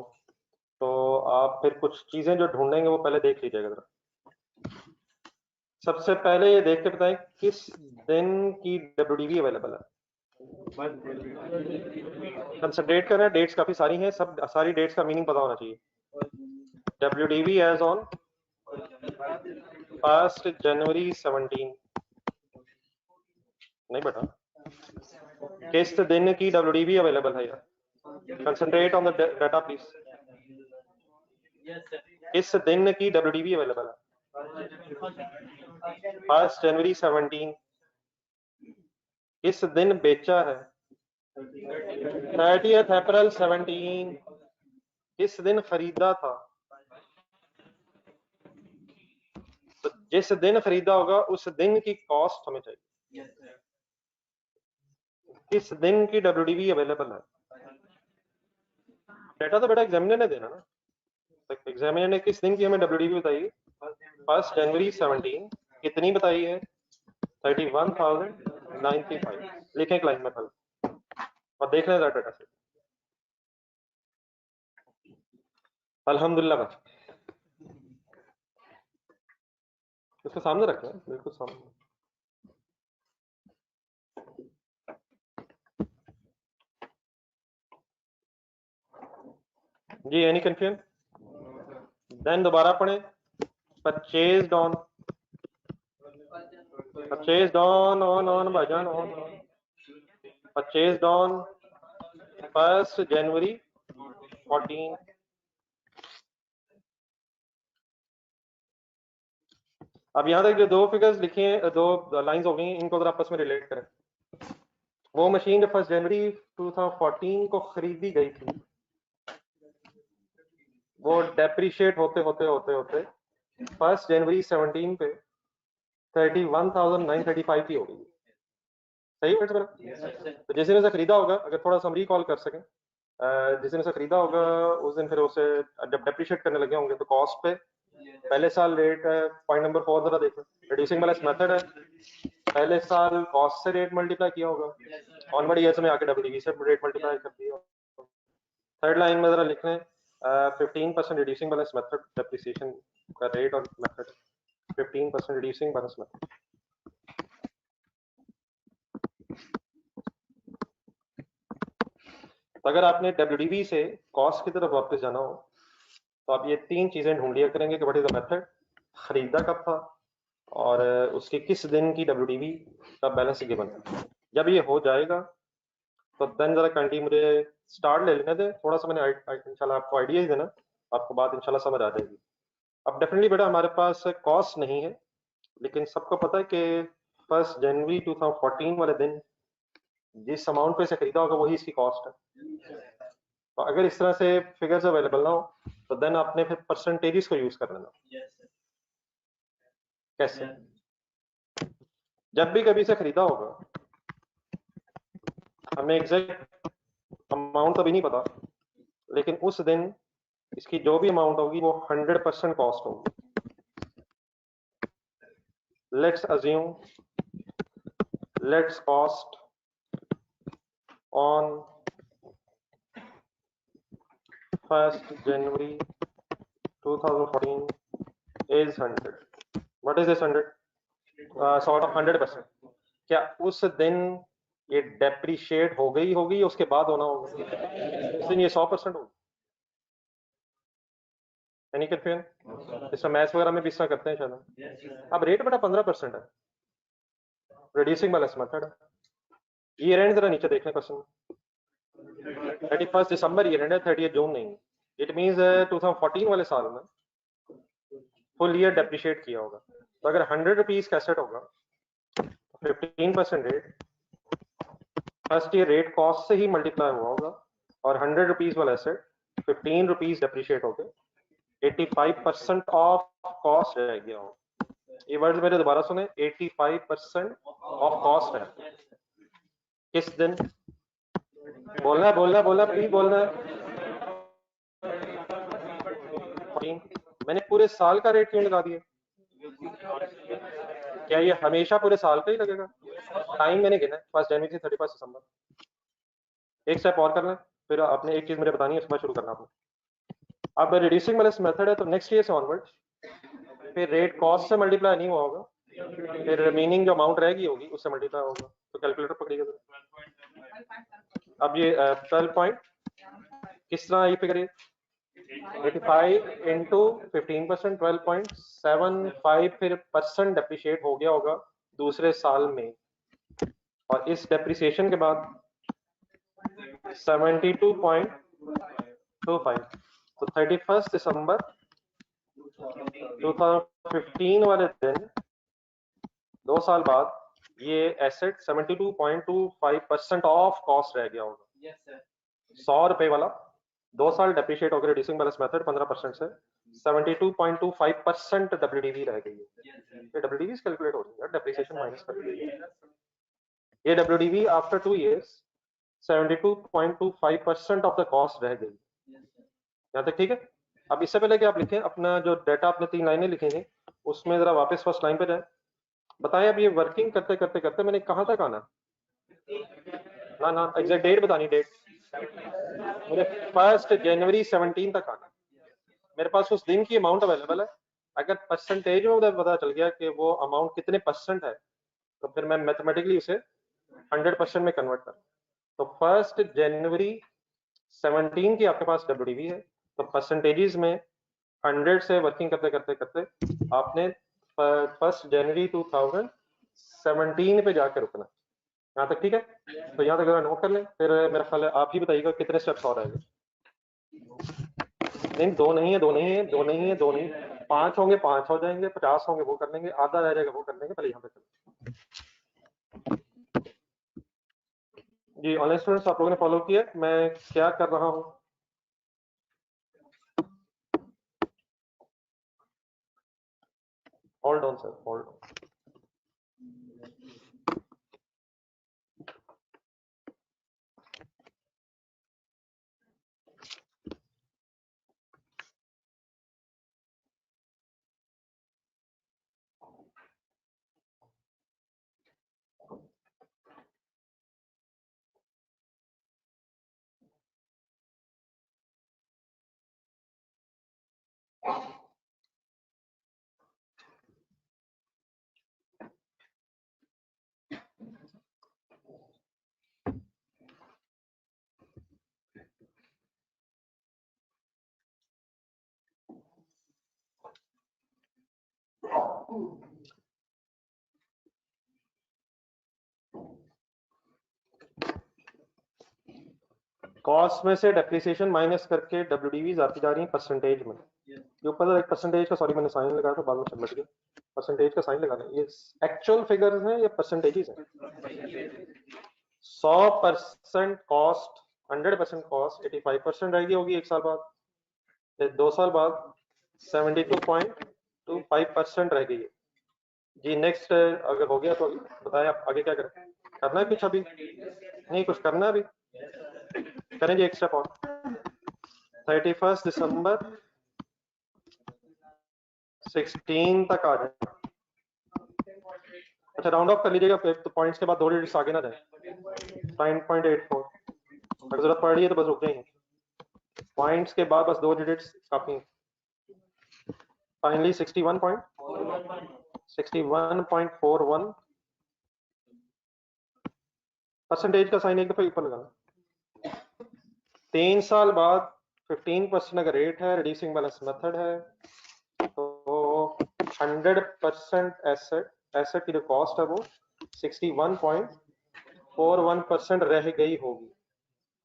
तो आप फिर कुछ चीजें जो ढूंढेंगे वो पहले देख लीजिएगा जरा। सबसे पहले ये देख के बताएं किस दिन की WDV अवेलेबल है। कंसंट्रेट कर रहे हैं, डेट्स काफी सारी हैं, सब सारी डेट्स का मीनिंग पता होना चाहिए। WDV एज ऑन 1 जनवरी 17। नहीं बेटा, किस दिन की WDV अवेलेबल है यार? Concentrate on the data please. किस दिन की WDV अवेलेबल है? 1 जनवरी 17। किस दिन बेचा है? 30th April 17। किस दिन खरीदा था? तो जिस दिन खरीदा होगा उस दिन की कॉस्ट हमें चाहिए। किस दिन की WDV अवेलेबल है? डेटा तो बेटा एग्जामिनर ने देना ना। एग्जामिनर ने किस दिन की हमें WDV बताई? 1 जनवरी 17। कितनी बताई है? 31,095। लिखें क्लाइंट में कल और देख लें डाटा से। अल्हम्दुलिल्लाह बच इसको सामने रखें, बिल्कुल सामने। जी एनी कंफ्यूजन? देन दोबारा पढ़ें। परचेज्ड ऑन भाईजान ऑन परचेज्ड ऑन 1 जनवरी 14। अब यहाँ तक जो दो फिगर्स लिखे हैं, दो लाइंस हो गई, इनको अगर आपस में रिलेट करें। वो मशीन जो 1 जनवरी 2014 को खरीदी गई थी वो डेप्रिशिएट होते होते होते होते 1 जनवरी 17 पे 31,935 की हो गई। सही है बेटा? तो जिस दिन से खरीदा होगा, अगर थोड़ा सा रिकॉल कर सकें, जिस दिन से खरीदा होगा उस दिन फिर उसे जब डेप्रिशिएट करने लगे होंगे तो कॉस्ट पे पहले साल रेट है। पॉइंट नंबर 4 जरा देखो, रिड्यूसिंग बैलेंस मेथड है। पहले साल कॉस्ट से रेट मल्टीप्लाई किया होगा, ऑनवर्ड ईयर्स में आके WDV से रेट मल्टीप्लाई कर दिया। थर्ड लाइन में जरा लिख लें 15% रिड्यूसिंग बैलेंस मेथड डेप्रिसिएशन का रेट और मेथड 15% रिड्यूसिंग बैलेंस मेथड। अगर आपने WDV से कॉस्ट की तरफ वापस जाना हो तो आप ये तीन चीजें ढूंढ लिया करेंगे कि व्हाट इज द मेथड, खरीदा कब था और उसकी किस दिन की WDV का बैलेंस गिवन है। जब ये हो जाएगा तो देन जरा कंटी मुझे स्टार्ट ले लेने दे, थोड़ा सा मैंने इंशाल्लाह आपको आइडिया ही देना, आपको बात इंशाल्लाह समझ आ जाएगी। अब डेफिनेटली बेटा हमारे पास कॉस्ट नहीं है, लेकिन सबको पता है कि 1 जनवरी 2014 वाले दिन जिस अमाउंट पे से खरीदा होगा वही इसकी कॉस्ट है। तो अगर इस तरह से फिगर्स अवेलेबल ना हो तो देन आपने फिर परसेंटेजेस को यूज कर लेना। कैसे? जब भी कभी से खरीदा होगा, हमें एग्जैक्ट अमाउंट अभी नहीं पता, लेकिन उस दिन इसकी जो भी अमाउंट होगी वो 100% कॉस्ट होगी। Let's assume let's cost on 1 January 2014 is 100. What is this 100? Sort of 100%. क्या उस दिन ये डेप्रिशिएट हो गई होगी, उसके बाद होना होगा? उस दिन ये 100% होगी। यानी कि फिर इसका मैथ्स वगैरह में भी इस तरह करते हैं शायद। अब रेट बेटा 15% है, रिड्यूसिंग बैलेंस मेथड है। ईयर एंड जरा नीचे देखने क्वेश्चन, 31 दिसंबर ईयर एंड है, 30 जून नहीं। इट मींस 2014 वाले साल में फुल ईयर डेप्रिशिएट किया होगा। तो अगर 100 रुपीज का एसेट होगा 15% rate, first year rate cost से ही मल्टीप्लाई हुआ होगा और 100 रुपीज वाला एसेट 15 रुपीज डेप्रिशिएट हो गए, 85% ऑफ कॉस्ट रह गया होगा। ये वर्ड मेरे दोबारा सुने, 85% ऑफ कॉस्ट है। किस दिन? बोलना बोलना प्लीज बोलना। मैंने पूरे साल का रेट क्यों लगा दिया? क्या ये हमेशा पूरे साल का ही लगेगा? टाइम मैंने गिना है 1 जनवरी से 31 दिसंबर। एक स्टेप और करना है, फिर आपने एक चीज मुझे बतानी है, उसके बाद शुरू करना आपने। अब रिड्यूसिंग बैलेंस मेथड है, तो नेक्स्ट ईयर से ऑनवर्ड फिर रेट कॉस्ट से मल्टीप्लाई नहीं हुआ होगा, फिर रिमेनिंग जो अमाउंट रहेगी होगी उससे मल्टीप्लाई होगा। तो कैलकुलेटर पकड़िएगा। अब ये 12 पॉइंट किस तरह ये फिगर 85 इंटू 15%, 12.75 फिर परसेंट डेप्रिशिएट हो गया होगा दूसरे साल में, और इस डेप्रिसिएशन के बाद 72.25, तो 31 दिसंबर 2015 वाले दिन 2 साल बाद ये एसेट 72.25% ऑफ कॉस्ट रह गया होगा। 100 रुपए वाला 2 साल डेप्रिशिएट होकर रिड्यूसिंग बैलेंस मेथड 15% से 72.25% डब्ल्यूडीवी रह गई है। ये डब्ल्यूडीवी कैलकुलेट हो रही है, डेप्रिसिएशन माइनस कर दी है। ये WDV after 2 years 72.25% of the cost रह गई। यहाँ तक ठीक है? अब इससे पहले कि आप लिखें अपना जो डाटा, आपने 3 लाइनें लिखी थी, उसमें जरा वापस फर्स्ट लाइन पे जाए। बताएं अब ये वर्किंग करते करते करते मैंने कहाँ तक आना? ना एग्जैक्ट डेट बतानी, डेट मुझे 1 जनवरी 17 तक आना। मेरे पास उस दिन की अमाउंट अवेलेबल है। अगर परसेंटेज में मुझे पता चल गया कि वो अमाउंट कितने परसेंट है, तो फिर मैं मैथमेटिकली उसे 100% में कन्वर्ट कर। तो 1 जनवरी 17 की आपके पास डब्ल्यूडीवी है, तो परसेंटेजेस में 100 से वर्किंग करते करते करते आपने 1 जनवरी 2017 पे जाके रुकना। यहाँ तक ठीक है? तो यहाँ तक जरा नोट कर लें, फिर मेरा ख्याल है आप ही बताइएगा कितने स्टेप्स और रहेंगे। नहीं, 2 नहीं है, 2 नहीं है, 2 नहीं है, 2 नहीं, 5 होंगे, 5 हो जाएंगे, 50 होंगे वो कर लेंगे, आधा रह जाएगा वो कर लेंगे। पहले यहाँ पे चलो जी। ऑनलाइन स्टूडेंट्स आप लोगों ने फॉलो किया मैं क्या कर रहा हूँ? Hold on sir, hold on. Cost में से डेप्रिसिएशन माइनस करके डब्ल्यूडीवीज आती जा रही है परसेंटेज में। ये ऊपर एक परसेंटेज का, सॉरी मैंने साइन लगाया था, बाद में समझ गया, परसेंटेज का साइन लगाना। ये एक्चुअल फिगर्स हैं या परसेंटेजेस हैं? 100% कॉस्ट, 100% कॉस्ट 85% रहेगी होगी 1 साल बाद, फिर 2 साल बाद 72.25% रह गई है जी। नेक्स्ट अगर हो गया तो बताएं आप आगे क्या करें? करना है कुछ? अभी नहीं कुछ करना है अभी? करें जी एक स्टेप और। 31 दिसंबर 16 तक आ जाए। अच्छा राउंड ऑफ कर लीजिएगा फिर, तो पॉइंट्स के बाद 2 डिजिट्स आगे ना जाए। 9.84 अगर जरूरत पड़ रही है तो बस रुक जाइए, पॉइंट्स के बाद बस 2 डिजिट्स काफी। फाइनली 61.41 परसेंटेज का साइन एक दफा ऊपर लगाना। 3 साल बाद 15% अगर रेट है, रिड्यूसिंग बैलेंस मेथड है, तो 100% एसेट की जो कॉस्ट है वो 61.41% रह गई होगी।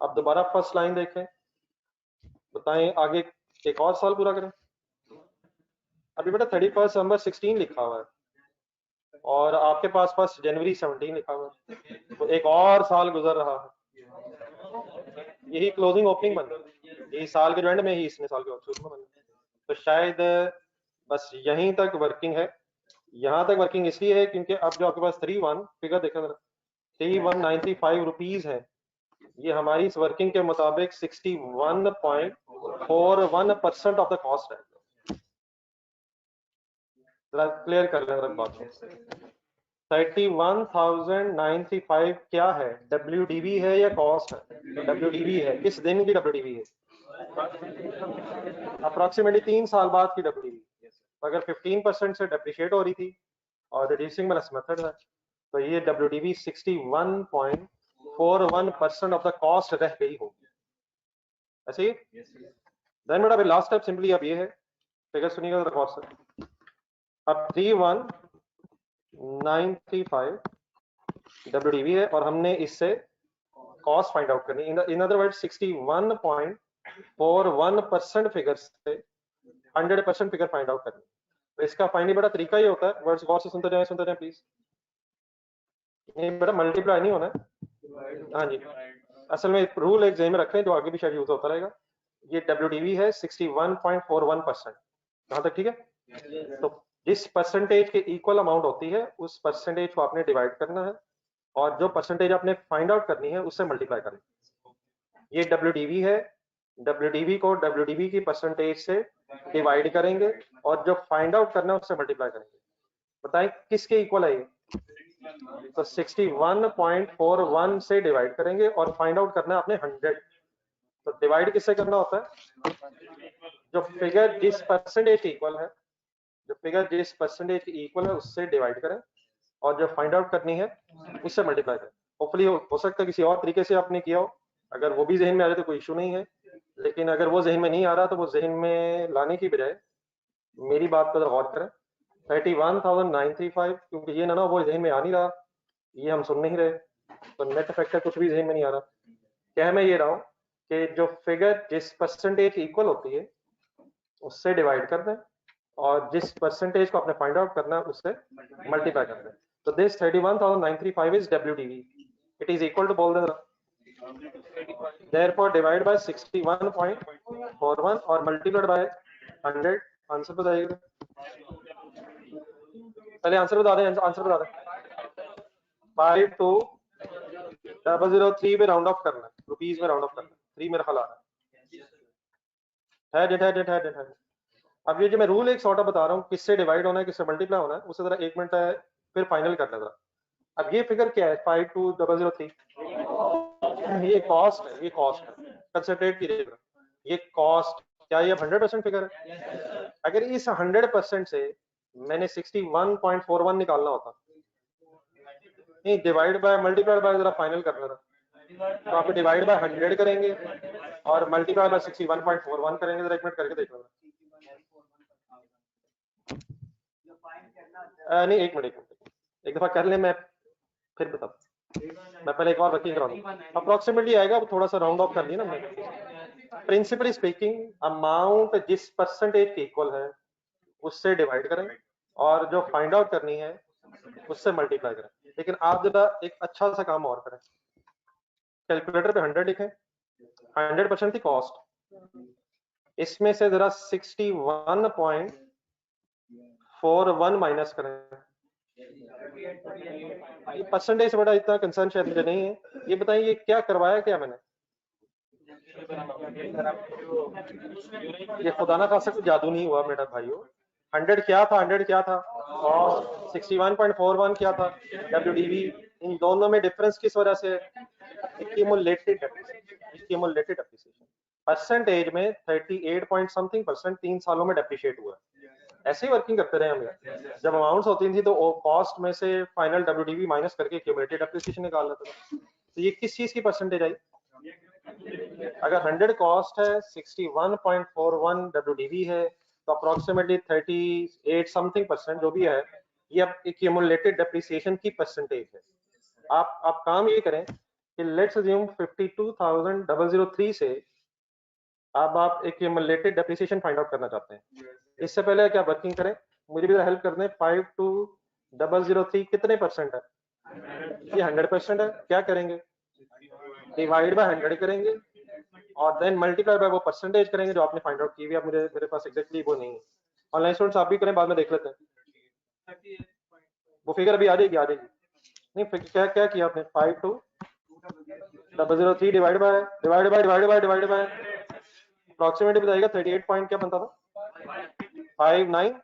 अब दोबारा फर्स्ट लाइन देखें, बताएं आगे एक और साल पूरा करें। अभी बेटा 31 दिसंबर 16 लिखा हुआ है और आपके पास 1 जनवरी 17 लिखा हुआ है, तो एक और साल गुजर रहा है। यही क्लोजिंग ओपनिंग बन रही है, यही साल के एंड में ही, इसने साल के शुरू में बन, तो शायद बस यहीं तक वर्किंग है। यहाँ तक वर्किंग इसलिए है क्योंकि अब जो आपके पास 31 फिगर देखा जरा 3195 रुपीज है, ये हमारी इस वर्किंग के मुताबिक 61.41% ऑफ द कॉस्ट है। जरा क्लियर कर लें जरा बात को। 31,095 क्या है, WDV है या कॉस्ट है? WDV है। किस दिन की WDV है? अप्रोक्सीमेटली 3 साल बाद की WDV। अगर 15% से डेप्रिशिएट हो रही थी और रिड्यूसिंग माइनस मेथड है, तो ये WDV 61.41% ऑफ द कॉस्ट रह गई होगी। ऐसे ही देन बेटा लास्ट स्टेप सिंपली अब ये है, फिगर सुनिएगा जरा गौर से। अब 31,935 WDV है और हमने इससे कॉस्ट फाइंड आउट करनी, इन अदर वर्ड 61.41% फिगर से 100% फिगर फाइंड आउट करनी। तो इसका फाइंडिंग बड़ा तरीका ही होता है, वर्ड्स गौर से सुनते जाएं प्लीज। ये बड़ा मल्टीप्लाई नहीं होना है, हाँ जी, असल में रूल एक जेन में रखें जो आगे भी शायद यूज होता रहेगा। ये WDV है 61.41%, कहाँ तक ठीक है? तो जिस परसेंटेज के इक्वल अमाउंट होती है उस परसेंटेज को आपने डिवाइड करना है और जो परसेंटेज आपने फाइंड आउट करनी है उससे मल्टीप्लाई करना है। ये WDV है, WDV को WDV की परसेंटेज से डिवाइड करेंगे और जो फाइंड आउट करना है उससे मल्टीप्लाई करेंगे। बताएं किसके इक्वल है ये? तो 61.41 से डिवाइड करेंगे और फाइंड आउट करना है आपने 100। तो डिवाइड किससे करना होता है? जो फिगर जिस परसेंटेज इक्वल है, जो फिगर जिस परसेंटेज की इक्वल है उससे डिवाइड करें और जो फाइंड आउट करनी है उससे मल्टीप्लाई करें। होपफुली हो सकता है किसी और तरीके से आपने किया हो, अगर वो भी जहन में आ जाए तो कोई इशू नहीं है, लेकिन अगर वो जहन में नहीं आ रहा तो वो जहन में लाने की बजाय मेरी बात पर गौर करें। 31,935 क्योंकि ये ना वो जहन में आ नहीं रहा, ये हम सुन नहीं रहे, तो नेट फैक्टर कुछ भी जहन में नहीं आ रहा। कह मैं ये रहा हूँ कि जो फिगर जिस परसेंटेज इक्वल होती है उससे डिवाइड कर दें और जिस परसेंटेज को आपने फाइंड आउट करना है उससे मल्टीप्लाई कर दें। तो this 31,935 is WDV, it is equal to बोल दें therefore divide by 61.41 और मल्टीप्लाइड बाय 100। आंसर बताइएगा, पहले आंसर बता दें, आंसर बता दें। 52,003 पे राउंड ऑफ करना है, रुपीज में राउंड ऑफ करना है, 3 मेरा ख्याल आ रहा है। अब ये जो मैं रूल एक सॉर्ट बता रहा हूँ किससे डिवाइड होना है किससे मल्टीप्लाई होना है, उससे जरा 1 मिनट है फिर फाइनल कर लेना। अब ये फिगर क्या है 52,003, ये कॉस्ट है, ये कॉस्ट है, कंसंट्रेट कीजिएगा, ये कॉस्ट क्या ये 100% फिगर है? अगर इस 100% से मैंने 61.41 निकालना होता, नहीं डिवाइड बाय मल्टीप्लाई बाय जरा फाइनल कर लेना, तो आप डिवाइड बाय 100 करेंगे और मल्टीप्लाई बाय 61.41 करेंगे, जरा 1 मिनट करके देख लेना। नहीं 1 मिनट एक दफा कर ले, मैं फिर बता, मैं पहले एक और वर्किंग करा दूं, अप्रोक्सीमेटली आएगा, अब थोड़ा सा राउंड ऑफ कर लिया ना मैं। प्रिंसिपली स्पीकिंग अमाउंट जिस परसेंटेज के इक्वल है उससे डिवाइड करें और जो फाइंड आउट करनी है उससे मल्टीप्लाई करें। लेकिन आप जरा एक अच्छा सा काम और करें, कैलकुलेटर पे 100 लिखें, 100% थी कॉस्ट, इसमें से जरा 61.41 माइनस करें। ये परसेंटेज बड़ा इतना कंसर्न शायद मुझे नहीं है, ये बताइए ये क्या करवाया क्या मैंने? ये खुदा ना खासा कुछ जादू नहीं हुआ मेरा भाइयों। 100 क्या था, 100 क्या था और 61.41 क्या था WDV, इन दोनों में डिफरेंस किस वजह से? Accumulated depreciation. परसेंटेज में 38 पॉइंट समथिंग परसेंट 3 सालों में डेप्रिशिएट हुआ है। ऐसे ही वर्किंग करते रहे हम। जब अमाउंट्स होती थी तो कॉस्ट में से फाइनल WDV माइनस करके एक्यूमुलेटेड डेप्रिसिएशन निकाल लेते थे। तो ये किस चीज की परसेंटेज आई? अगर 100 कॉस्ट है, 61.41 WDV है, तो अप्रोक्सीमेटली 38 समथिंग परसेंट जो भी है ये अब एक्यूमुलेटेड डेप्रिसिएशन की परसेंटेज है। आप काम ये करें कि लेट्स अज्यूम 52,003 से अब आप एक्यूमुलेटेड डेप्रिसिएशन फाइंड आउट करना चाहते हैं। इससे पहले क्या वर्किंग करें, मुझे भी हेल्प कर दें। 52,003 कितने परसेंट है? ये 100% है। क्या करेंगे? डिवाइड बाय 100 करेंगे और देन मल्टीप्लाई बाय वो परसेंटेज करेंगे जो आपने फाइंड आउट की हुई है। मुझे मेरे पास एग्जैक्टली वो नहीं है। ऑनलाइन स्टूडेंट्स आप भी करें, बाद में देख लेते हैं। वो फिगर अभी आ जाएगी नहीं क्या क्या किया आपने 52,003 डिवाइड बाय अप्रोक्सीमेटली बताइएगा 38 पॉइंट क्या बनता था 59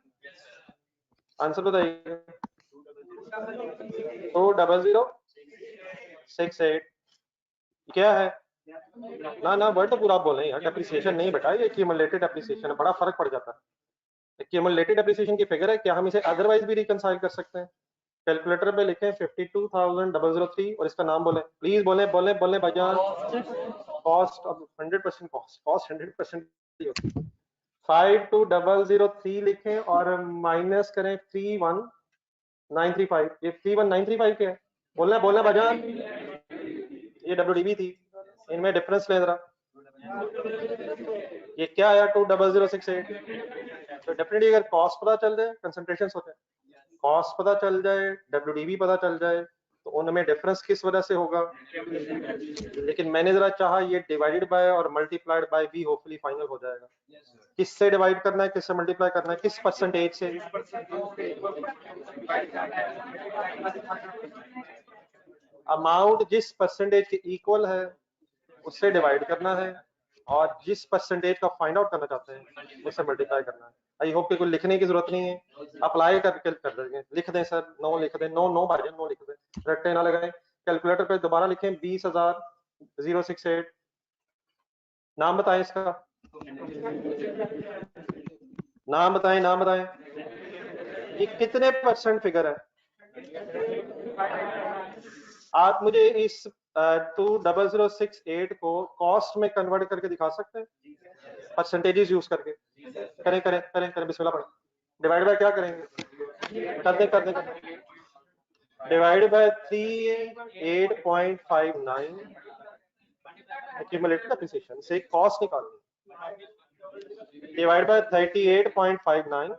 आंसर बताइएगा 20068 क्या है ना वर्ड तो पूरा आप बोल रहे हैं यार डेप्रिसिएशन नहीं बेटा ये क्यूमुलेटेड डेप्रिसिएशन है बड़ा फर्क पड़ जाता है क्यूमुलेटेड डेप्रिसिएशन की फिगर है क्या हम इसे अदरवाइज भी रिकंसाइल कर सकते हैं कैलकुलेटर पे लिखें 52,003 और इसका नाम बोले प्लीज बोले भाईजान कॉस्ट अब 100% कॉस्ट 100% 52,003 लिखें और माइनस करें 31,935 ये 31,935 क्या है बोलना भाईजान ये डब्ल्यूडीबी थी इनमें डिफरेंस ले जरा ये क्या आया 20068 तो डेफिनेटली अगर कॉस्ट पता चल जाए कंसंट्रेशन होते हैं कॉस्ट पता चल जाए डब्ल्यूडीबी पता चल जाए तो उनमें डिफरेंस किस वजह से होगा लेकिन मैंने जरा चाहा ये डिवाइडेड बाय और मल्टीप्लाइड बाय भी होपफुली फाइनल हो जाएगा किससे डिवाइड करना है किससे मल्टीप्लाई करना है किस परसेंटेज से अमाउंट जिस परसेंटेज के इक्वल है उससे डिवाइड करना है और जिस परसेंटेज का फाइंड आउट करना चाहते हैं उससे मल्टीप्लाई करना है आई होप कि कोई लिखने की जरूरत नहीं है अप्लाई करके कर देंगे लिख दें सर 9 लिख दें 9 भाई 9 लिख दें रट्टे ना लगाएं कैलकुलेटर पे दोबारा लिखें 20,068 नाम बताएं इसका नाम बताएं ये कितने परसेंट फिगर है आप मुझे इस 20068 को कॉस्ट में कन्वर्ट करके दिखा सकते हैं परसेंटेजेस यूज करके करें बिस्मिल्लाह पढ़ें डिवाइड बाय क्या करेंगे कर दें डिवाइड बाय 38.59 एक्यूमुलेटेड डेप्रिसिएशन से कॉस्ट निकालनी divide by 38.59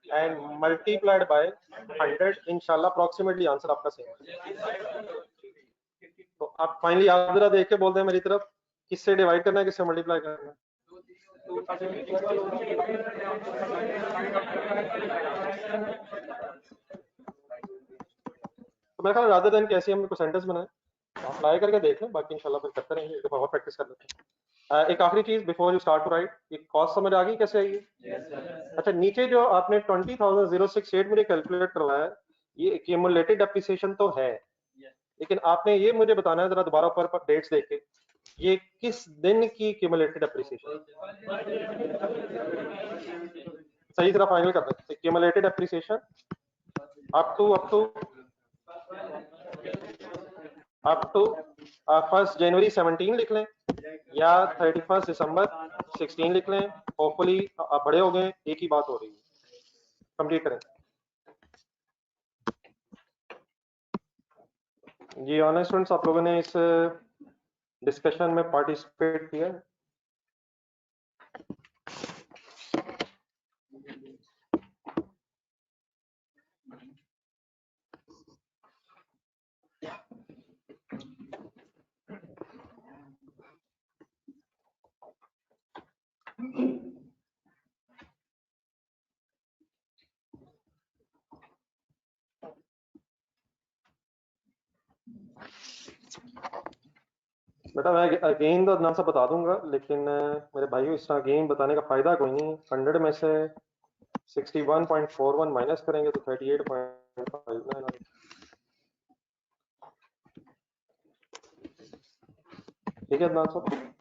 and multiplied by 100 इंशाल्लाह अप्रोक्सीमेटली आंसर आपका सेम तो आप फाइनली आप जरा देख के बोलते हैं मेरी तरफ किससे डिवाइड करना है किससे मल्टीप्लाई करना है तो मैं ख्याल रादर देन कैसे हम परसेंटेज बनाए आप अप्लाई करके देख लें बाकी इंशाल्लाह फिर करते रहेंगे एक दफा और प्रैक्टिस कर लेते हैं एक आखिरी चीज before you start to write ये कॉस्ट समझ आ गई कैसे आई अच्छा नीचे जो आपने 20,068 मुझे कैलकुलेट करवाया ये एक्यूमुलेटेड डेप्रिसिएशन तो है लेकिन आपने ये मुझे बताना है जरा दोबारा ऊपर डेट्स देख के ये किस दिन की एक्यूमुलेटेड डेप्रिसिएशन सही तरह फाइनल कर दें एक्यूमुलेटेड डेप्रिसिएशन अप टू 1 जनवरी 17 लिख लें या 31 दिसंबर 16 लिख लें होपफुली आप बड़े हो गए एक ही बात हो रही है कंप्लीट करें जी ऑनलाइन स्टूडेंट्स आप लोगों ने इस डिस्कशन में पार्टिसिपेट किया बेटा मैं अगेन तो नाम से बता दूंगा लेकिन मेरे भाइयों इस तरह अगेन बताने का फायदा कोई नहीं 100 में से 61.41 माइनस करेंगे तो 38.59 ठीक है अदनान साहब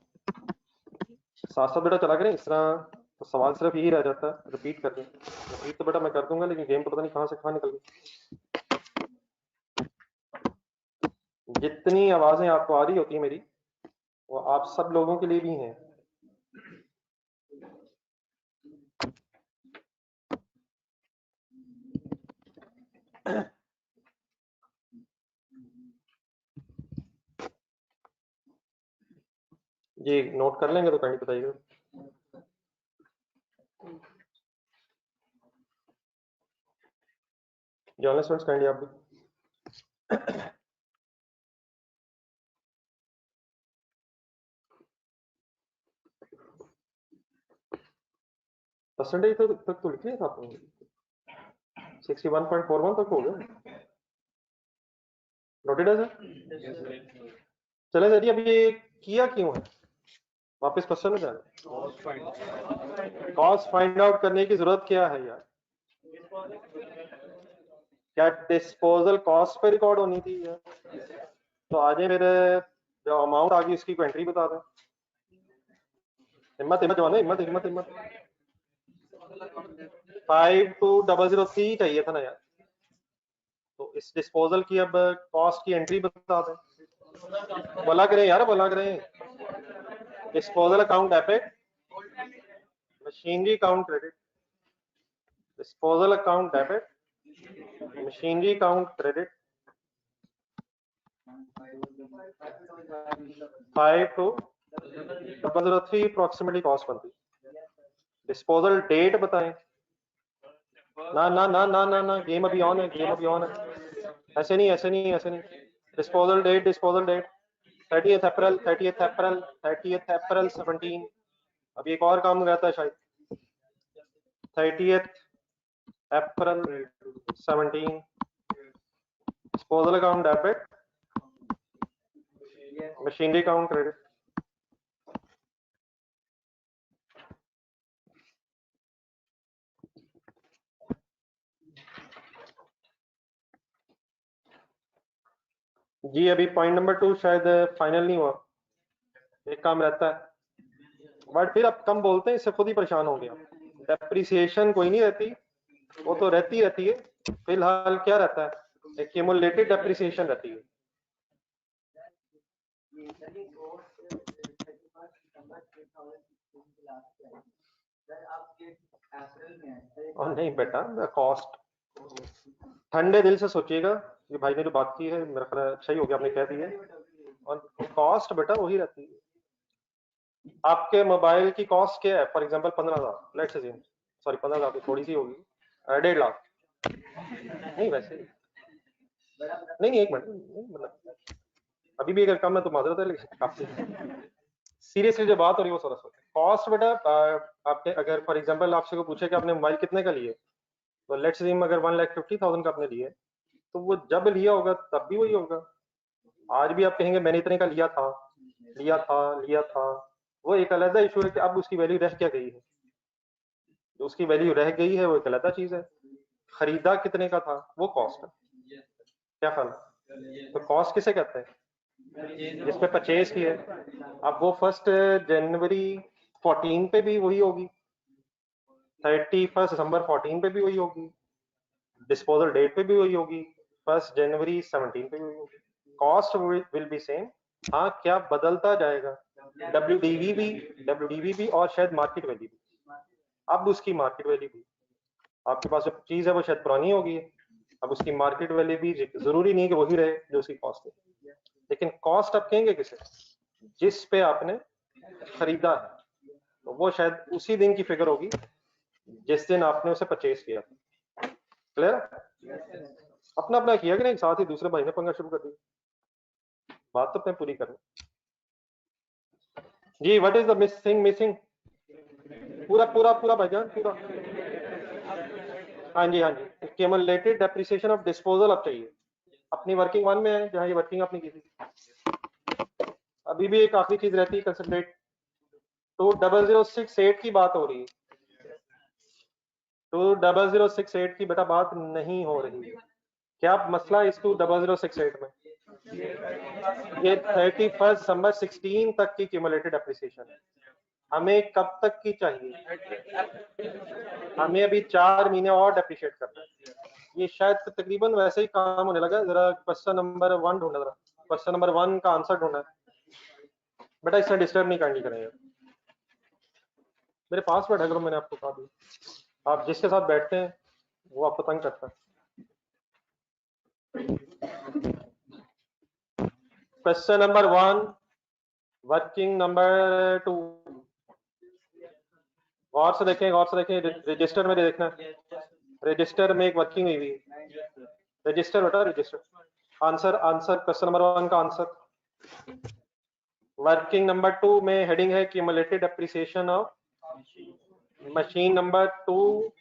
साथ साथ बेटा चला करें इस तरह तो सवाल सिर्फ यही रह जाता है रिपीट कर दें रिपीट तो बेटा मैं कर दूंगा लेकिन गेम तो पता नहीं कहाँ से कहाँ निकल गई जितनी आवाजें आपको आ रही होती है मेरी वो आप सब लोगों के लिए भी हैं जी नोट कर लेंगे तो कहीं बताइएगा जर्नलिस्ट फ्रेंड्स काइंडली आप भी परसेंटेज तक तो लिख लिया था आपने 61.41 तक हो गया। नोटेड है सर? चले सर, अब ये किया क्यों है? वापस क्वेश्चन में जाना। कॉस्ट फाइंड आउट करने की जरूरत क्या है यार? क्या डिस्पोजल कॉस्ट पे रिकॉर्ड होनी थी यार? तो आगे मेरे जो अमाउंट आ गई उसकी एंट्री बता दें। हिम्मत हिम्मत जवान, हिम्मत हिम्मत हिम्मत। 52003 चाहिए था ना यार। तो इस डिस्पोजल की अब कॉस्ट की एंट्री बता दें। बोला करें यार, बोला करें। Disposal account debit, machinery account credit. Disposal account debit, machinery account credit. 52003 approximately cost बनती। डिस्पोजल डेट बताएं। ना ना ना ना ना ना, गेम अभी ऑन है, गेम अभी ऑन है। ऐसे नहीं ऐसे नहीं ऐसे नहीं। Disposal date 30th April 17। अभी एक और काम रहता है शायद। 30th April 17। Disposal account debit, machinery account credit. जी अभी पॉइंट नंबर 2 शायद फाइनल नहीं हुआ, एक काम रहता है, बट फिर अब कम बोलते हैं, इससे खुद ही परेशान हो गया। डेप्रिसिएशन कोई नहीं रहती, वो तो रहती है। फिलहाल क्या रहता है? एक्यूमुलेटेड डेप्रिसिएशन रहती है। और नहीं बेटा, कॉस्ट ठंडे दिल से सोचिएगा, ये भाई ने जो बात की है मेरा ख्याल अच्छा ही हो गया, आपने कह दी है। और कॉस्ट बेटा वही रहती है। आपके मोबाइल की कॉस्ट क्या है? For example 15,000, let's assume, sorry 15,000 तो थोड़ी सी होगी, 1.5 लाख। नहीं वैसे नहीं, एक मिनट, मतलब अभी भी अगर कम है तो माजरत है, लेकिन काफी सीरियसली जो बात हो रही है वो थोड़ा सा कॉस्ट बेटा। आपने अगर फॉर एग्जांपल आपसे को पूछे कि आपने मोबाइल कितने का लिए, तो लेट्स अज्यूम अगर 1,50,000 का आपने लिए, तो वो जब लिया होगा तब भी वही होगा। आज भी आप कहेंगे मैंने इतने का लिया था, वो एक अलग इशू है कि अब उसकी वैल्यू रह क्या गई है। जो उसकी वैल्यू रह गई है वो एक अलग चीज है। खरीदा कितने का था वो कॉस्ट है। क्या ख्याल? तो कॉस्ट किसे कहते हैं? जिसपे परचेज की है। अब वो 1 जनवरी 14 पे भी वही होगी, 31 दिसंबर 14 पे भी वही होगी, डिस्पोजल डेट पे भी वही होगी, 1 जनवरी 17 पे भी वही होगी। Cost will be same. हाँ, क्या बदलता जाएगा? डब्ल्यूडीवी भी और शायद मार्केट वैल्यू भी। अब उसकी मार्केट वैल्यू भी, आपके पास जो चीज है वो शायद पुरानी होगी, अब उसकी मार्केट वैल्यू भी जरूरी नहीं है कि वही रहे जो उसकी कॉस्ट है। लेकिन कॉस्ट आप कहेंगे किसे? जिस पे आपने खरीदा है, तो वो शायद उसी दिन की फिगर होगी जिस दिन आपने उसे परचेज किया। क्लियर? अपना अपना किया कि नहीं, साथ ही दूसरे भाई ने पंगा शुरू कर दिया। बात तो अपने पूरी करें जी। What is the missing? पूरा पूरा पूरा भाईजान पूरा। हाँ जी हाँ जी, एक्यूमुलेटेड डेप्रिसिएशन ऑफ डिस्पोजल अब चाहिए। अपनी वर्किंग 1 में है, जहाँ ये वर्किंग आपने की थी। अभी भी एक आखिरी चीज रहती है, कंसंट्रेट। तो 0068 की बात हो रही है, तो 0068 की बेटा बात नहीं हो रही। क्या मसला इस 0068 में? ये 31 दिसंबर 16 तक की क्यूमुलेटेड एप्रिसिएशन है। हमें कब तक की चाहिए? हमें अभी 4 महीने और डेप्रिशिएट करना है। ये शायद तकरीबन वैसे ही काम होने लगा। जरा क्वेश्चन नंबर 1 ढूंढना, जरा क्वेश्चन नंबर 1 का आंसर ढूंढना है बेटा, इससे डिस्टर्ब नहीं करनी करेंगे। मेरे पास बैठा करो, मैंने आपको कहा भी, आप जिसके साथ बैठते हैं वो आपको तंग करता है। Question number 1, working number 2। गौर से देखें, रजिस्टर में देखना, रजिस्टर में एक वर्किंग हुई हुई, रजिस्टर बेटा रजिस्टर। आंसर क्वेश्चन नंबर 1 का आंसर। वर्किंग नंबर 2 में हेडिंग है cumulated appreciation of machine number 2,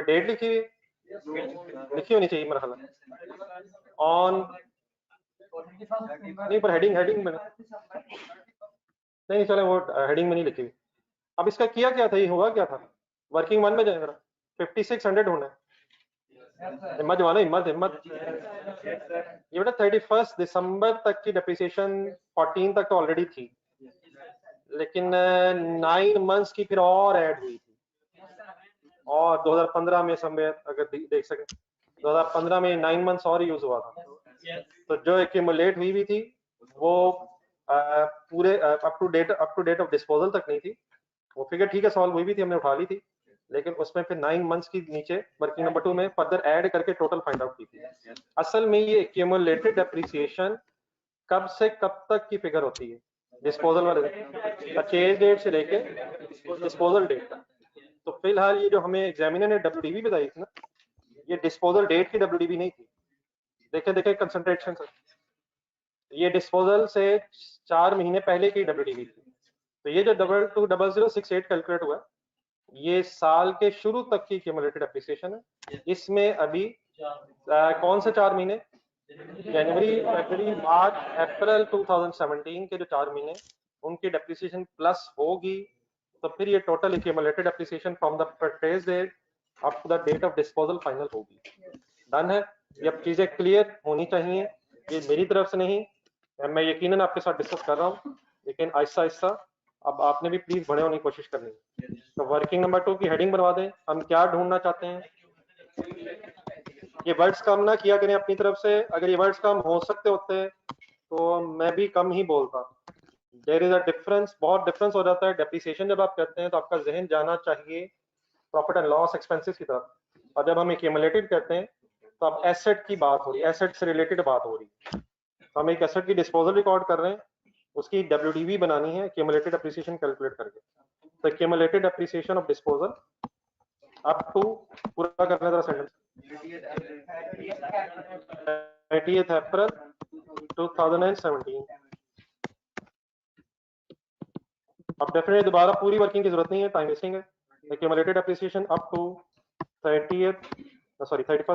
कोई डेट लिखी हुई, लिखी होनी चाहिए मेरा ख्याल ऑन, नहीं पर हेडिंग में नहीं, चले वो हेडिंग में नहीं लिखी हुई। अब इसका किया क्या था, ये हुआ क्या था, वर्किंग वन में जाए जरा, 5600 ढूंढना है, हिम्मत जमाना, हिम्मत हिम्मत। ये बेटा 31 दिसंबर तक की डेप्रिसिएशन 14 तक तो ऑलरेडी थी, लेकिन 9 मंथ्स की फिर और ऐड हुई थी, और 2015 में समय अगर देख सके 2015 में 9 मंथ्स और यूज हुआ था, तो जो एक्यूमुलेट हुई भी थी वो पूरे up to date of disposal तक नहीं थी, वो फिगर ठीक है सॉल्व हुई भी थी, हमने उठा ली थी, लेकिन उसमें फिर 9 मंथ्स की नीचे वर्किंग नंबर 2 में फर्दर ऐड करके टोटल फाइंड आउट की थी। असल में ये एक्यूमुलेटेड डेप्रिसिएशन कब से कब तक की फिगर होती है, डिस्पोजल वाले परचेज डेट से लेके डिस्पोजल डेट तक। तो फिलहाल ये जो हमें एग्जामिनर ने डब्ल्यूडीबी बताई थी ना, ये डिस्पोजल डेट की डब्ल्यूडीबी नहीं थी, देखें कंसंट्रेशन से, ये डिस्पोजल से 4 महीने पहले की डब्ल्यूडीबी थी। तो ये जो 220068 कैलकुलेट हुआ, ये साल के शुरू तक की क्यूमुलेटेड एप्रिसिएशन है। इसमें अभी कौन से 4 महीने, जनवरी, फरवरी, मार्च, अप्रैल 2017 के जो 4 महीने, उनकी डेप्रिसिएशन प्लस होगी, तो फिर ये total accumulated depreciation from the purchase date up to the date of disposal final होगी। डन है, ये अब चीजें क्लियर होनी चाहिए, ये मेरी तरफ से नहीं, मैं यकीनन आपके साथ डिस्कस कर रहा हूँ, लेकिन आहिस्ता आहिस्ता अब आपने भी प्लीज बड़े होने की कोशिश करनी है। तो वर्किंग नंबर 2 की हेडिंग बनवा दें, हम क्या ढूंढना चाहते हैं, ये वर्ड्स कम ना किया करें अपनी तरफ से, अगर ये वर्ड्स कम हो सकते होते तो मैं भी कम ही बोलता। देयर इज अ डिफरेंस, बहुत डिफरेंस हो जाता है। डेप्रिसिएशन जब आप करते हैं तो आपका जहन जाना चाहिए प्रॉफिट एंड लॉस एक्सपेंसेस की तरफ, और जब हम एक्यूमुलेटेड करते हैं तो अब एसेट की बात हो रही है, एसेट से रिलेटेड बात हो रही है। तो हम एक एसेट की डिस्पोजल रिकॉर्ड कर रहे हैं, उसकी डब्ल्यूडीवी बनानी है एक्यूमुलेटेड एप्रिसिएशन कैलकुलेट करके। तो accumulated depreciation of disposal up to, पूरा करने जरा सेंटेंस, 30th अप्रैल 2017। अब डेफिनेटली दोबारा पूरी वर्किंग की जरूरत नहीं है, टाइम वेस्टिंग है। एक्यूमुलेटेड एप्रिसिएशन अप टू 31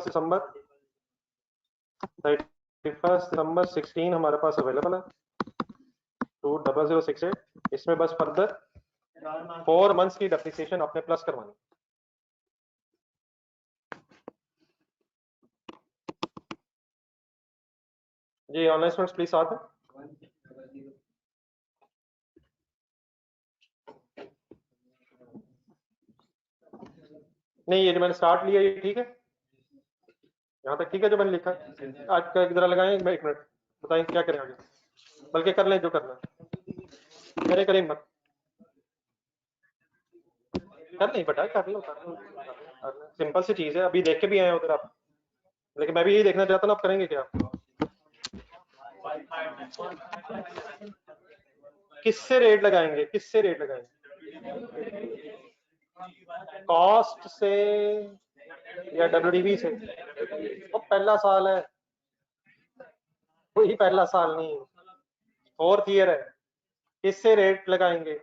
दिसंबर 16 हमारे पास अवेलेबल है, 20068। इसमें बस फर्दर 4 मंथ्स की डेप्रिसिएशन आपने प्लस करवानी। जी ऑनलाइन स्टूडेंट्स प्लीज साथ है। नहीं, ये जो मैंने स्टार्ट लिया ये ठीक है, यहाँ तक ठीक है जो मैंने लिखा है। आज का जरा लगाएं, एक मिनट बताएं क्या करें आगे, बल्कि कर लें जो करना है, करें मत, कर नहीं बेटा, कर लो सिंपल सी चीज है, अभी देख के भी आए उधर आप, लेकिन मैं भी यही देखना चाहता हूँ आप करेंगे क्या, किससे रेट लगाएंगे, किससे रेट लगाएंगे, कॉस्ट से या डब्ल्यूडीबी से? वो पहला साल है, वही पहला साल नहीं, फोर्थ ईयर है, किससे रेट लगाएंगे,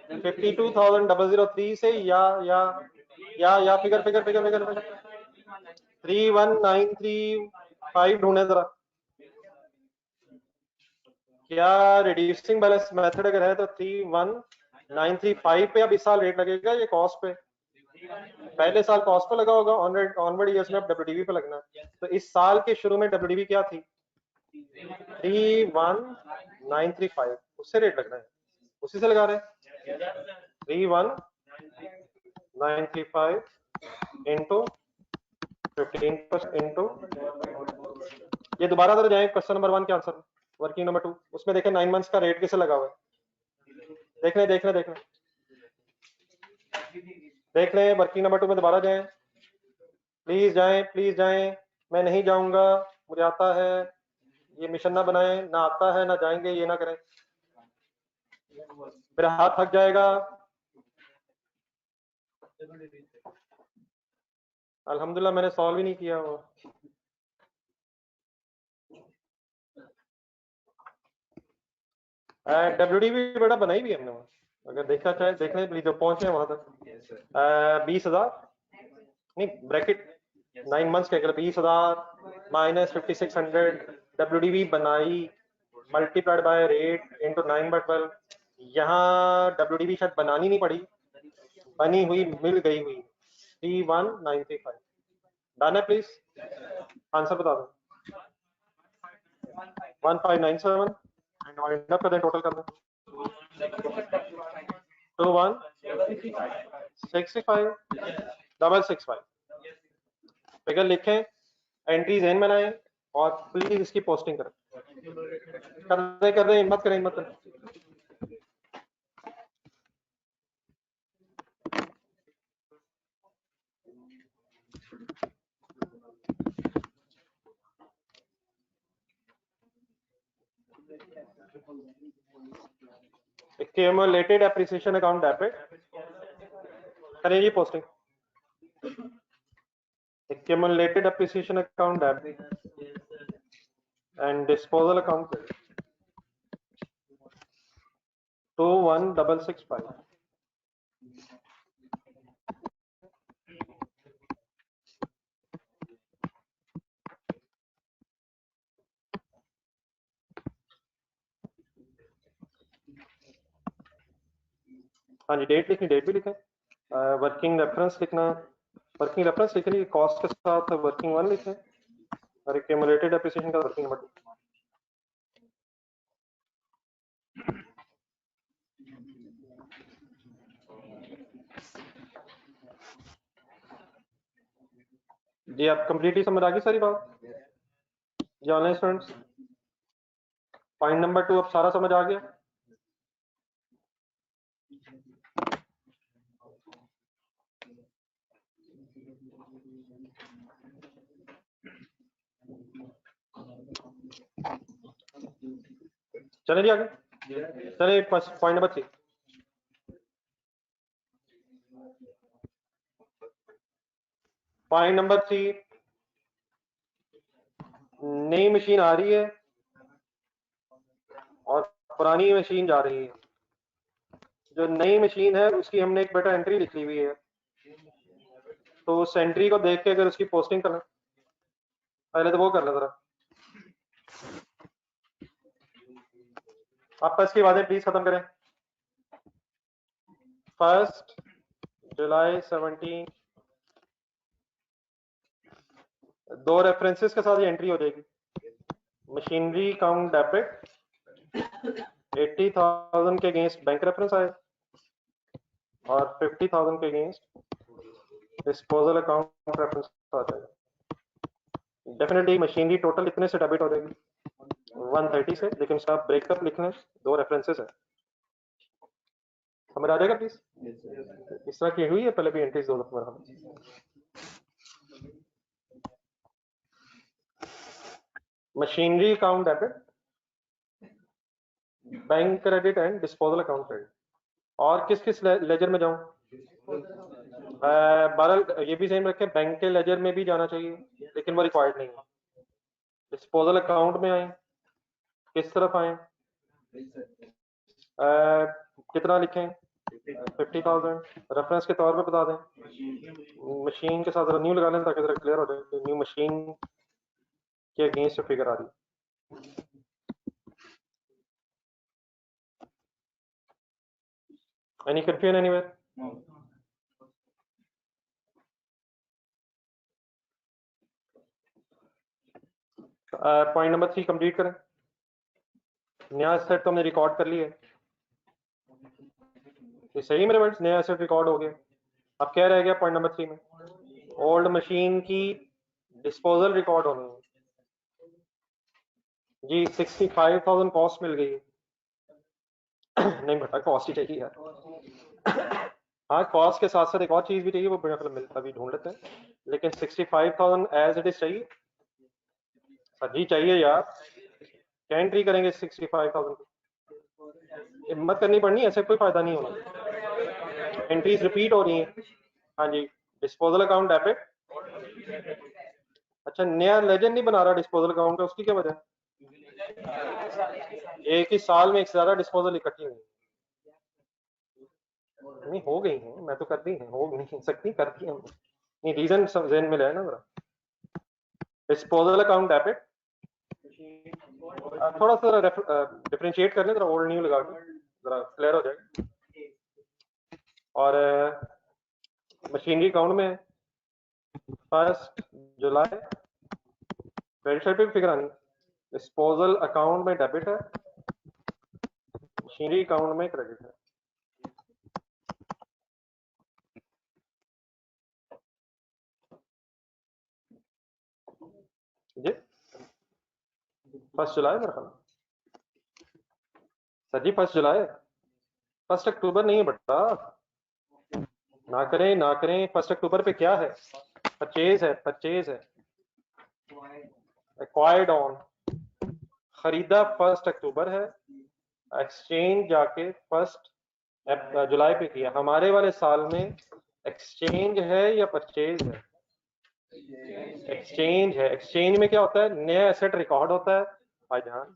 52,003 से या फिगर 31935 ढूंढे जरा। क्या रिड्यूसिंग बैलेंस मेथड अगर है तो 31935 पे अब इस साल रेट लगेगा, ये कॉस्ट पे, पहले साल कॉस्ट पे लगा होगा, ऑनवर्ड ईयर्स में अब डब्ल्यूडीबी पे लगना है। तो इस साल के शुरू में डब्ल्यूडीबी क्या थी, 31935, उससे रेट लगना है, उसी से लगा रहे हैं, 31935 इंटू 15% इंटू, ये दोबारा जरा जाए क्वेश्चन नंबर 1 के आंसर, वर्किंग नंबर 2, उसमें देखें 9 मंथ्स का रेट कैसे लगा हुआ है, देख लें वर्किंग नंबर 2 में दोबारा जाएं, प्लीज जाएं, मैं नहीं जाऊंगा, मुझे आता है, ये मिशन ना बनाएं, ना आता है ना जाएंगे, ये ना करें, मेरा हाथ थक जाएगा। अल्हम्दुलिल्लाह मैंने सॉल्व ही नहीं किया वो, डब्ल्यूडीबी बेटा बनाई भी हमने, अगर देखना चाहे देख लें, जो पहुंचे वहां तक 20,000 नहीं ब्रैकेट 9 मंथ्स के अगर 20,000 माइनस 5600 WDV बनाई मल्टीप्लाइड बाय रेट इंटू 9/12। यहाँ WDV शायद बनानी नहीं पड़ी, बनी हुई मिल गई हुई 31935। डन है प्लीज, आंसर बता दो। 1597 एंड वाइंड अप कर दें, टोटल कर दें 2165 फिगर लिखें, एंट्रीज एन बनाएं और प्लीज इसकी पोस्टिंग करें। कर रहे हिम्मत करें, हिम्मत करें। Accumulated appreciation account debit करें जी posting. Accumulated appreciation account debit and disposal account 21665। हाँ जी, डेट लिखनी, डेट भी लिखें। वर्किंग रेफरेंस लिखना, वर्किंग रेफरेंस लिखनी कॉस्ट के साथ वर्किंग 1 लिखें और एक्यूमुलेटेड एप्रिसिएशन का वर्किंग नंबर 2। जी आप कंप्लीटली समझ आ गई सारी बात जी ऑनलाइन स्टूडेंट्स? पॉइंट नंबर 2 अब सारा समझ आ गया? चले जी आगे, चले पॉइंट नंबर 3। पॉइंट नंबर 3, नई मशीन आ रही है और पुरानी मशीन जा रही है। जो नई मशीन है उसकी हमने एक बेटा एंट्री लिखी हुई है, तो उस एंट्री को देख के अगर उसकी पोस्टिंग करना, पहले तो वो कर लो जरा। आप इसकी बातें प्लीज खत्म करें। 1 जुलाई 17 दो रेफरेंसेस के साथ ये एंट्री हो जाएगी। मशीनरी काउंट डेबिट 80,000 के अगेंस्ट बैंक रेफरेंस आए और 50,000 के अगेंस्ट डिस्पोजल अकाउंट रेफरेंस आ जाएगा। डेफिनेटली मशीनरी टोटल इतने से डेबिट हो जाएगी 130 से, लेकिन उसका ब्रेकअप लिखना है, दो रेफरेंसेस है। समझ आ जाएगा प्लीज? इस तरह की हुई है पहले भी एंट्रीज दो दफा। Machinery account debit, bank credit and disposal account credit. और किस किस लेजर में जाऊं? बहरहाल ये भी सेम रखें, बैंक के लेजर में भी जाना चाहिए लेकिन वो रिक्वायर्ड नहीं है। डिस्पोजल अकाउंट में आए, किस तरफ आए? कितना लिखें? 50,000 रेफरेंस के तौर पे बता दें। मशीन के साथ न्यू लगा लें ताकि जरा क्लियर हो जाए। न्यू मशीन के अगेंस्ट फिगर आ रही है। Any confusion anywhere? Point number 3 complete करें। नया सेट तो हमने रिकॉर्ड कर लिया है, ये सही मेरे वर्ड्स, नया सेट रिकॉर्ड हो गया। अब क्या रह गया पॉइंट नंबर 3 में? ओल्ड मशीन की डिस्पोजल रिकॉर्ड होनी है जी। 65,000 कॉस्ट मिल गई है। नहीं बेटा कॉस्ट ही चाहिए यार। हाँ कॉस्ट के साथ साथ एक और चीज भी चाहिए, वो बड़ा मिल अभी ढूंढ लेते हैं, लेकिन 65,000 एज इट इज चाहिए। सर जी चाहिए यार, क्या एंट्री करेंगे 65,000 की? हिम्मत करनी पड़नी, ऐसे कोई फायदा नहीं होना। एंट्रीज रिपीट हो रही हैं। हाँ जी, डिस्पोजल अकाउंट डेबिट। अच्छा नया लेजेंड नहीं बना रहा डिस्पोजल अकाउंट का, उसकी क्या वजह? एक ही साल में एक से ज्यादा डिस्पोजल इकट्ठी हुई नहीं, हो गई है, मैं तो कर दी है, हो नहीं सकती, करती है। नहीं रीजन जहन में ले ना जरा। डिस्पोजल अकाउंट डेबिट, थोड़ा सा डिफरेंशिएट कर लें जरा, ओल्ड न्यू लगा के जरा क्लियर हो जाएगा। और मशीनरी अकाउंट में 1 जुलाई क्रेडिट साइड पे भी फिगर आनी। डिस्पोजल अकाउंट में डेबिट है, मशीनरी अकाउंट में क्रेडिट है। जी 1 जुलाई मेरा ख्याल सर जी, 1 जुलाई, 1 अक्टूबर नहीं है बेटा, ना करें ना करें। 1 अक्टूबर पे क्या है? परचेज है, परचेज है, एक्वायर्ड ऑन, खरीदा 1 अक्टूबर है, एक्सचेंज जाके 1 जुलाई पे किया। हमारे वाले साल में एक्सचेंज है या परचेज है? एक्सचेंज है। एक्सचेंज में क्या होता है? नया एसेट रिकॉर्ड होता है। भाईजान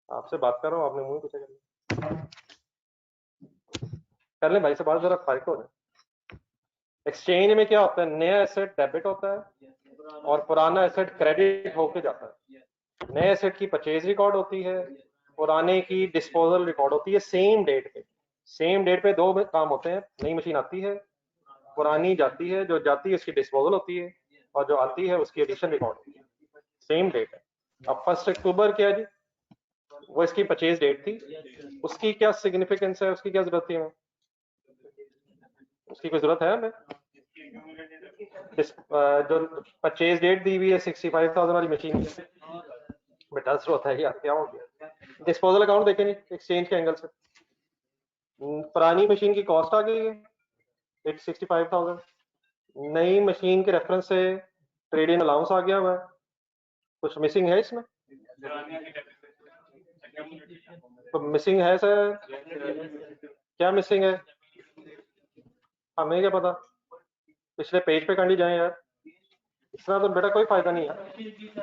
आपसे बात कर रहा हूँ, आपने मुंह कुछ कर ले भाई से बात, जरा फारिग हो जाए। एक्सचेंज में क्या होता है? नया एसेट डेबिट होता है और पुराना एसेट क्रेडिट होके जाता है। नए एसेट की परचेज रिकॉर्ड होती है, पुराने की डिस्पोजल रिकॉर्ड होती है। सेम डेट पे, सेम डेट पे दो काम होते हैं। नई मशीन आती है, पुरानी जाती है, जो जाती है उसकी डिस्पोजल होती है और जो आती है उसकी एडिशन रिकॉर्ड होती है। सेम डेट है। अब 1 अक्टूबर क्या जी, वो इसकी परचेज डेट थी, उसकी क्या सिग्निफिकेंस है, उसकी क्या जरूरत थी हमें? उसकी कोई जरूरत है हमें? जो परचेज डेट दी हुई है 65,000 वाली मशीन की, बेटा जरूरत है यार, क्या हो गया? डिस्पोजल अकाउंट देखें नहीं एक्सचेंज के एंगल से, पुरानी मशीन की कॉस्ट आ गई है 65,000, नई मशीन के रेफरेंस से ट्रेड इन अलाउंस आ गया हुआ है। कुछ मिसिंग है इसमें? तो मिसिंग है सर, क्या मिसिंग है? हमें क्या पता, पिछले पेज पे कर ली जाए यार। इस तरह तो बेटा कोई फायदा नहीं यार,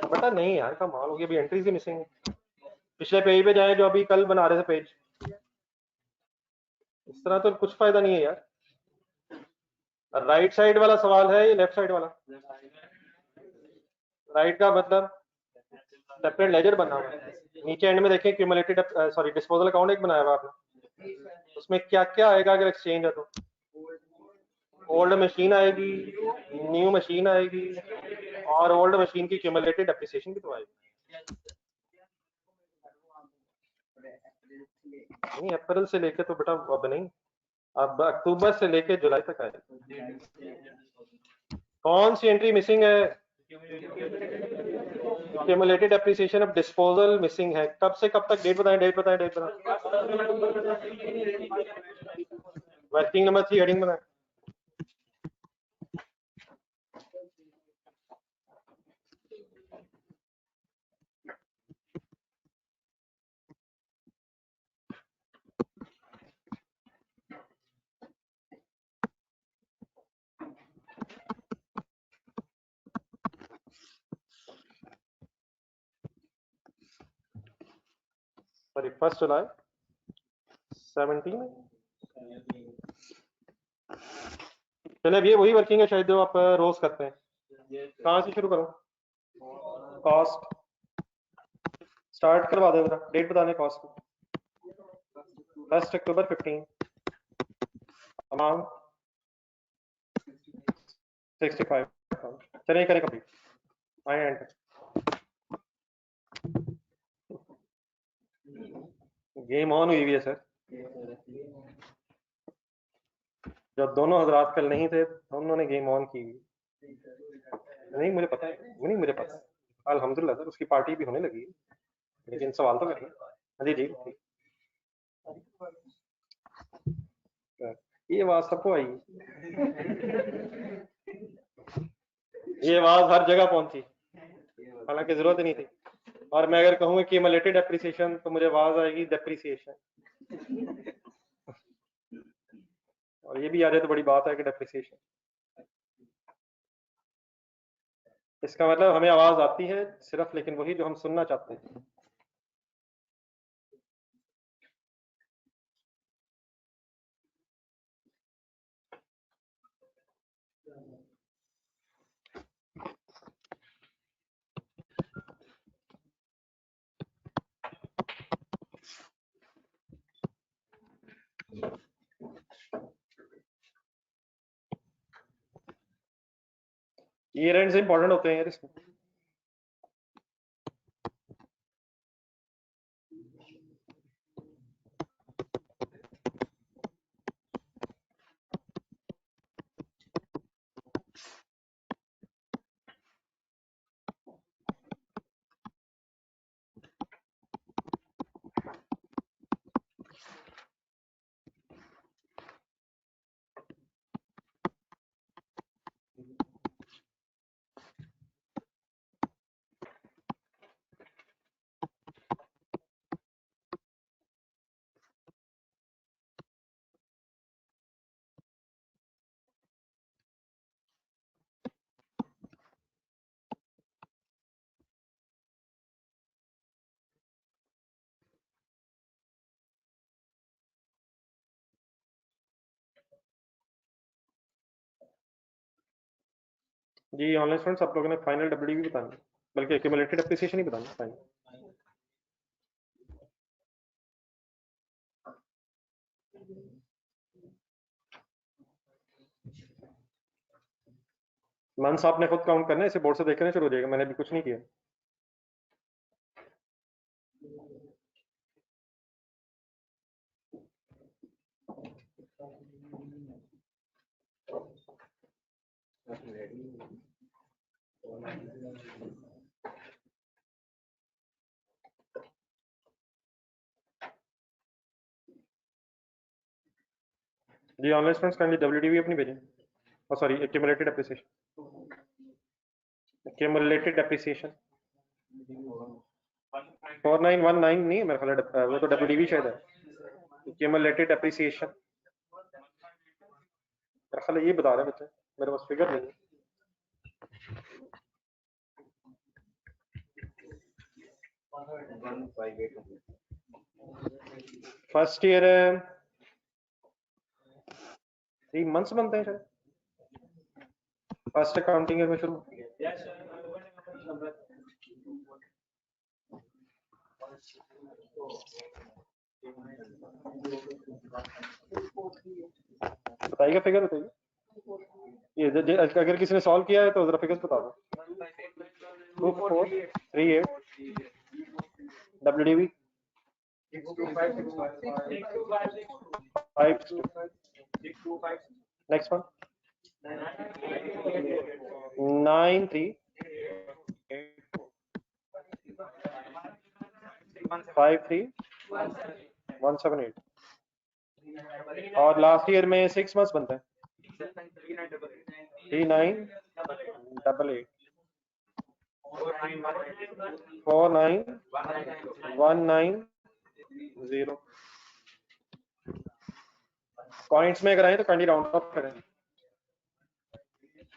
बेटा नहीं यार, कमाल हो गया, अभी एंट्रीज ही मिसिंग है। पिछले पेज पे जाए जो अभी कल बना रहे थे पेज, इस तरह तो कुछ फायदा नहीं है यार। राइट साइड वाला सवाल है या लेफ्ट साइड वाला? राइट का मतलब सेपरेट लेजर बना हुआ है, नीचे एंड में देखें क्यूमुलेटेड सॉरी डिस्पोजल अकाउंट एक बनाया हुआ आपने, उसमें क्या क्या आएगा अगर एक्सचेंज है तो? ओल्ड मशीन आएगी, न्यू मशीन आएगी और ओल्ड मशीन की क्यूमुलेटेड डेप्रिसिएशन भी तो आएगी। नहीं अप्रैल से लेके तो बेटा अब नहीं, अब अक्टूबर से लेके जुलाई तक आएगी। कौन सी एंट्री मिसिंग है? Cumulated depreciation of disposal missing है। कब से कब तक? डेट बताएं, डेट बताएं, डेट बताएं। वर्किंग नंबर 3 हेडिंग बनाएं। सॉरी 1 जुलाई 17। चले अब ये वही वर्किंग है शायद जो आप रोज करते हैं। कहाँ से शुरू करूं? कॉस्ट स्टार्ट करवा दो जरा, डेट बता दें कॉस्ट की। 1 अक्टूबर 15, अमाउंट 65। चलिए करें कंप्लीट, आए एंड। गेम ऑन हुई हुई है सर। जब दोनों हजरात कल नहीं थे दोनों ने गेम ऑन की हुई। नहीं मुझे पता है, नहीं मुझे पता है, अल्हम्दुलिल्लाह सर उसकी पार्टी भी होने लगी है, लेकिन सवाल तो करिए। हाँ जी जी, ये आवाज सबको आई, ये आवाज हर जगह पहुंची, हालांकि जरूरत नहीं थी। और मैं अगर कहूँगा क्यूमुलेटेड डेप्रिसिएशन तो मुझे आवाज आएगी डेप्रिसिएशन, और ये भी आ जाए तो बड़ी बात है कि डेप्रिसिएशन। इसका मतलब हमें आवाज आती है सिर्फ, लेकिन वही जो हम सुनना चाहते हैं। ईयर एंड इंपॉर्टेंट होते हैं यार इसमें। जी ऑनलाइन स्टूडेंट्स, आप लोगों ने फाइनल डब्ल्यू भी बताना, बल्कि एक्यूमुलेटेड एप्रिसिएशन ही बताना फाइनल। मंथ्स आपने खुद काउंट करना है, इसे बोर्ड से देखना शुरू हो जाएगा, मैंने अभी कुछ नहीं किया। जी ऑनलाइन स्टूडेंट्स काइंडली डब्ल्यूडीवी अपनी भेजें, और sorry accumulated appreciation, accumulated appreciation 4919 नहीं है मेरे ख्याल, वो तो डब्ल्यूडीवी शायद है। एक्यूमुलेटेड एप्रिसिएशन मेरे ख्याल ये बता रहे हैं बच्चे, मेरे पास फिगर नहीं है। फर्स्ट ईयर 3 मंथ्स बनते हैं शायद, फर्स्ट अकाउंटिंग ईयर में शुरू। बताइएगा फिगर, बताइए ये अगर किसी ने सॉल्व किया है तो जरा फिगर्स बता दो। 2438 डब्ल्यूडीवी 625 नेक्स्ट वन 9353178 और लास्ट ईयर में 6 मंथ्स बनता है 3988 49190 पॉइंट्स में अगर आए तो काइंडली राउंड ऑफ करें।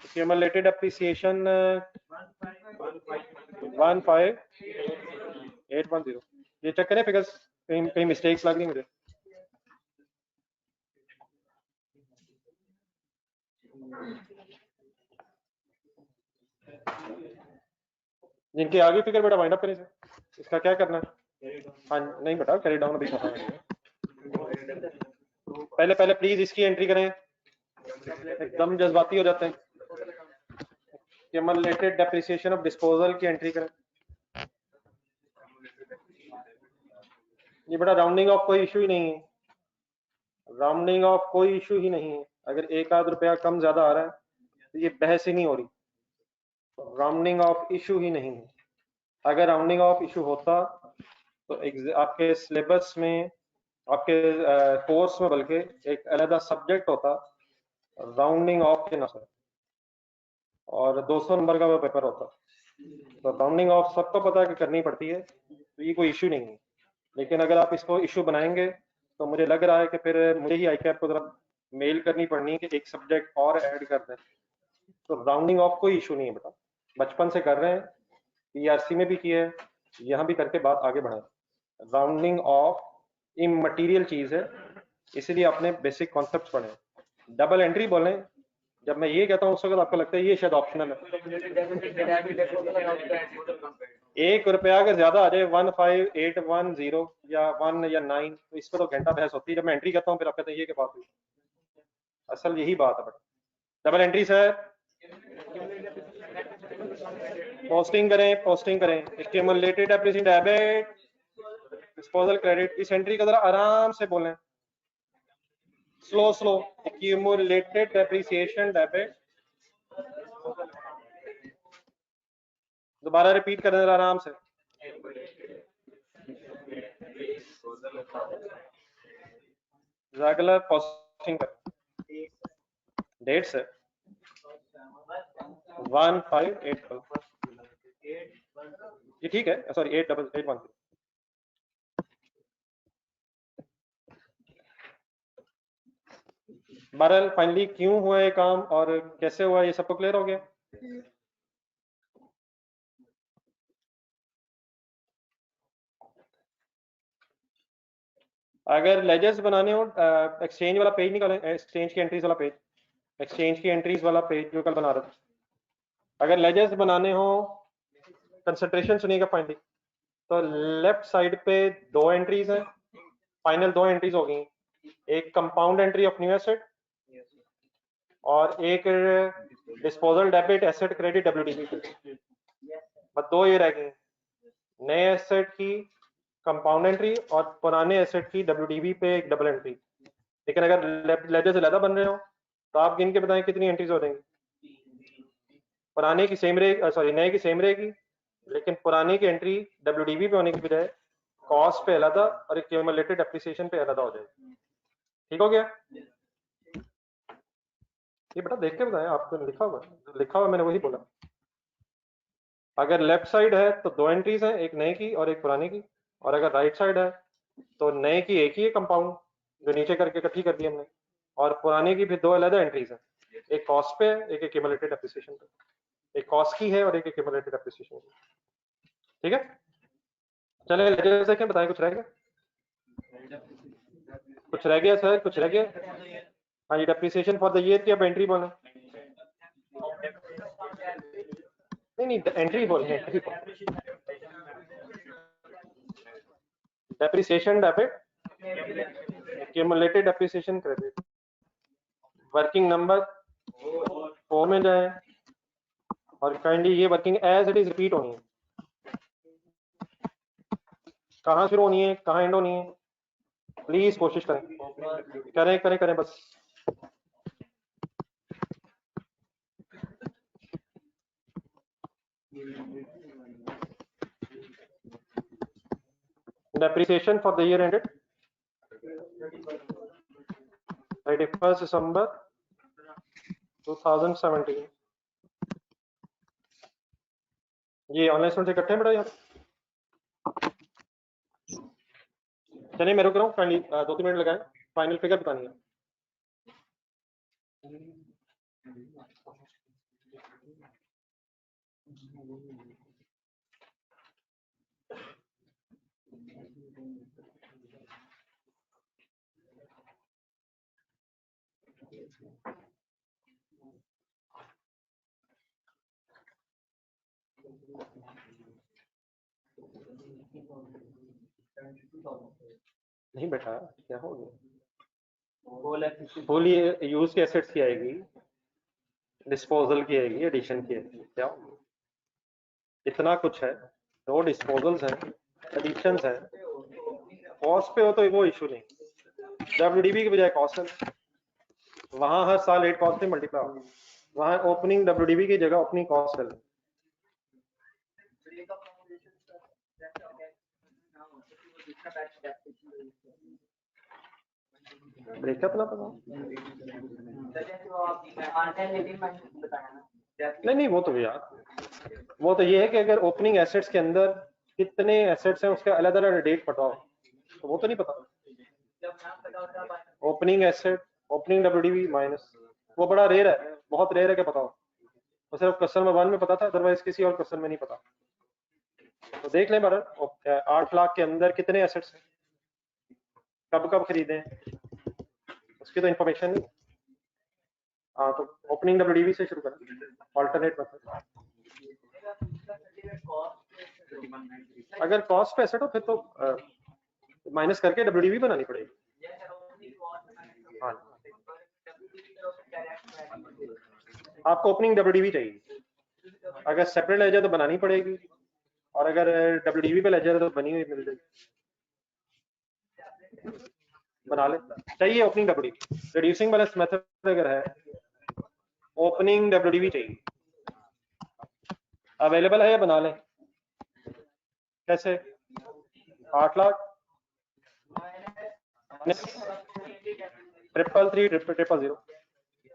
एक्यूमुलेटेड एप्रिसिएशन 15810, ये चेक करें फिगर्स, कहीं मिस्टेक्स लग रही मुझे। जिनके आगे फिगर बेटा वाइंड अप करें, इसका क्या करना है? हाँ नहीं बेटा, कैरी डाउन अभी करना है। पहले पहले प्लीज इसकी एंट्री करें, एकदम जज्बाती हो जाते हैं। एक्यूमुलेटेड डेप्रिसिएशन ऑफ डिस्पोजल की एंट्री करें। ये बेटा राउंडिंग ऑफ कोई इशू ही नहीं है, राउंडिंग ऑफ कोई इशू ही नहीं है। अगर एक आध रुपया कम ज्यादा आ रहा है तो ये बहस ही नहीं हो रही, राउंडिंग ऑफ इशू ही नहीं है। अगर राउंडिंग ऑफ इशू होता तो आपके सिलेबस में, आपके कोर्स में बल्कि एक अलग सब्जेक्ट होता राउंडिंग ऑफ के नाम, और 200 नंबर का वो पेपर होता। तो राउंडिंग ऑफ सबको पता है कि करनी पड़ती है, तो ये कोई इशू नहीं है। लेकिन अगर आप इसको इशू बनाएंगे तो मुझे लग रहा है कि फिर मुझे ही आईकैप को जरा मेल करनी पड़नी है कि एक सब्जेक्ट और ऐड कर दें। तो राउंडिंग ऑफ कोई इशू नहीं है बेटा, बचपन से कर रहे हैं, पीआरसी में भी किया है, यहाँ भी करके बात आगे बढ़ाएं। राउंडिंग ऑफ इममटीरियल चीज है, इसीलिए आपने बेसिक कॉन्सेप्ट पढ़े। डबल एंट्री बोलें, जब मैं ये कहता हूँ उस वक्त आपको लगता है ये शायद ऑप्शनल है। 1 रुपया अगर ज्यादा आ जाए 15810 या 1 या 9, तो इस पर तो घंटा बहस होती है। जब मैं एंट्री कहता हूँ फिर आप कहते हैं ये क्या बात हुई, असल यही बात है बेटा। डबल एंट्री सर पोस्टिंग करें accumulated depreciation debit disposal credit. इस एंट्री का जरा आराम से बोलें, स्लो एक्यूमुलेटेड डेप्रिसिएशन डेबिट, दोबारा रिपीट करें जरा आराम से। रेगुलर पोस्टिंग करें, डेट से 1582 ये ठीक है, सॉरी 8881। बहरहाल फाइनली क्यों हुआ ये काम और कैसे हुआ ये सबको क्लियर हो गया। अगर लेजर्स बनाने हो एक्सचेंज वाला पेज निकालें, एक्सचेंज की एंट्रीज वाला पेज, एक्सचेंज की एंट्रीज वाला पेज जो कल बना रहा था। अगर लेजर्स बनाने हो कंसंट्रेशन सुनिएगा फाइनली, तो लेफ्ट साइड पे दो एंट्रीज हैं, फाइनल दो एंट्रीज हो गई, एक compound entry of new asset और एक disposal debit asset credit WDB. बस दो ये रह गई, नए एसेट की कंपाउंड एंट्री और पुराने एसेट की डब्ल्यूडीबी पे एक डबल एंट्री। लेकिन अगर लेजर से ज़्यादा बन रहे हो तो आप गिन के बताएं कितनी एंट्रीज हो जाएंगी। पुराने की सेम रहेगी, सॉरी नए की सेम रहेगी, लेकिन पुराने की एंट्री डब्ल्यूडीबी पे होने की बजाय कॉस्ट पे अलग और एक्यूमुलेटेड डेप्रिसिएशन पे अलग हो जाएगी। ठीक हो गया? ये बेटा देख के बताएं, आपको लिखा हुआ मैंने वही बोला। अगर लेफ्ट साइड है तो दो एंट्रीज हैं, एक नए की और एक पुराने की, और अगर राइट साइड है तो नए की एक ही है कंपाउंड जो नीचे करके इकट्ठी कर दी हमने, और पुराने की भी दो अलग एंट्रीज हैं, एक कॉस्ट पे है एक एक्यूमुलेटेड डेप्रिसिएशन पे, एक कॉस्ट की है और एक एक्यूमुलेटेड डेप्रिसिएशन की। ठीक है, चले लेजर्स देखें, बताएं कुछ रह गया? कुछ रह गया सर, कुछ रह गया? हाँ जी, डेप्रिसिएशन फॉर द ईयर की अब एंट्री बोले। नहीं एंट्री बोले, depreciation debit accumulated depreciation credit. Working number 4 में जाए और काइंडली ये working as it is repeat होनी है। कहाँ शुरू होनी है, कहाँ एंड होनी है, प्लीज कोशिश करें बस। Depreciation for the year ended 31st December 2017। ये ऑनलाइन स्टूडेंट इकट्ठे हैं बेटा यार? चलिए मैं रुक रहा हूँ, फाइनली 2-3 मिनट लगाएं, फाइनल फिगर बतानी है। नहीं बेटा क्या हो गया, फुल यूज की एसेट्स की आएगी, डिस्पोजल की आएगी, एडिशन की आएगी, क्या होगा? इतना कुछ है, दो डिस्पोजल्स हैं, एडिशंस हैं, कॉस्ट पे हो तो वो इशू नहीं, डब्ल्यूडीबी की बजाय कॉस्ट है, वहां हर साल रेट कॉस्ट से मल्टीप्लाई होगा, वहां ओपनिंग डब्ल्यूडीबी की जगह ओपनिंग कॉस्ट है। ब्रेकअप ना पता नहीं वो तो यार वो तो ये है कि अगर ओपनिंग एसेट्स के अंदर कितने एसेट्स हैं उसका अलग अलग डेट पता हो तो वो तो नहीं पता। Opening asset opening WDB minus, वो बड़ा रेयर है, बहुत रेयर है कि पता हो, तो सिर्फ क्वेश्चन नंबर 1 में पता था, अदरवाइज किसी और क्वेश्चन में नहीं पता। तो देख लें बार 8 लाख के अंदर कितने एसेट्स हैं, कब कब खरीदे उसकी तो इंफॉर्मेशन नहीं। हाँ तो ओपनिंग डब्ल्यूडीबी से शुरू करें, ऑल्टरनेट मेथड। अगर कॉस्ट पे एसेट हो फिर तो माइनस करके डब्ल्यूडीबी बनानी पड़ेगी। हाँ आपको ओपनिंग डब्ल्यूडीबी चाहिए, अगर सेपरेट लेजर तो बनानी पड़ेगी, और अगर WDV पे लेजर है तो बनी हुई मिल जाएगी, बना ले। चाहिए opening WDV, reducing balance method अगर है, ओपनिंग WDV चाहिए, अवेलेबल है या बना लें? कैसे? 8 लाख, 333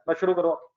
बस शुरू करो।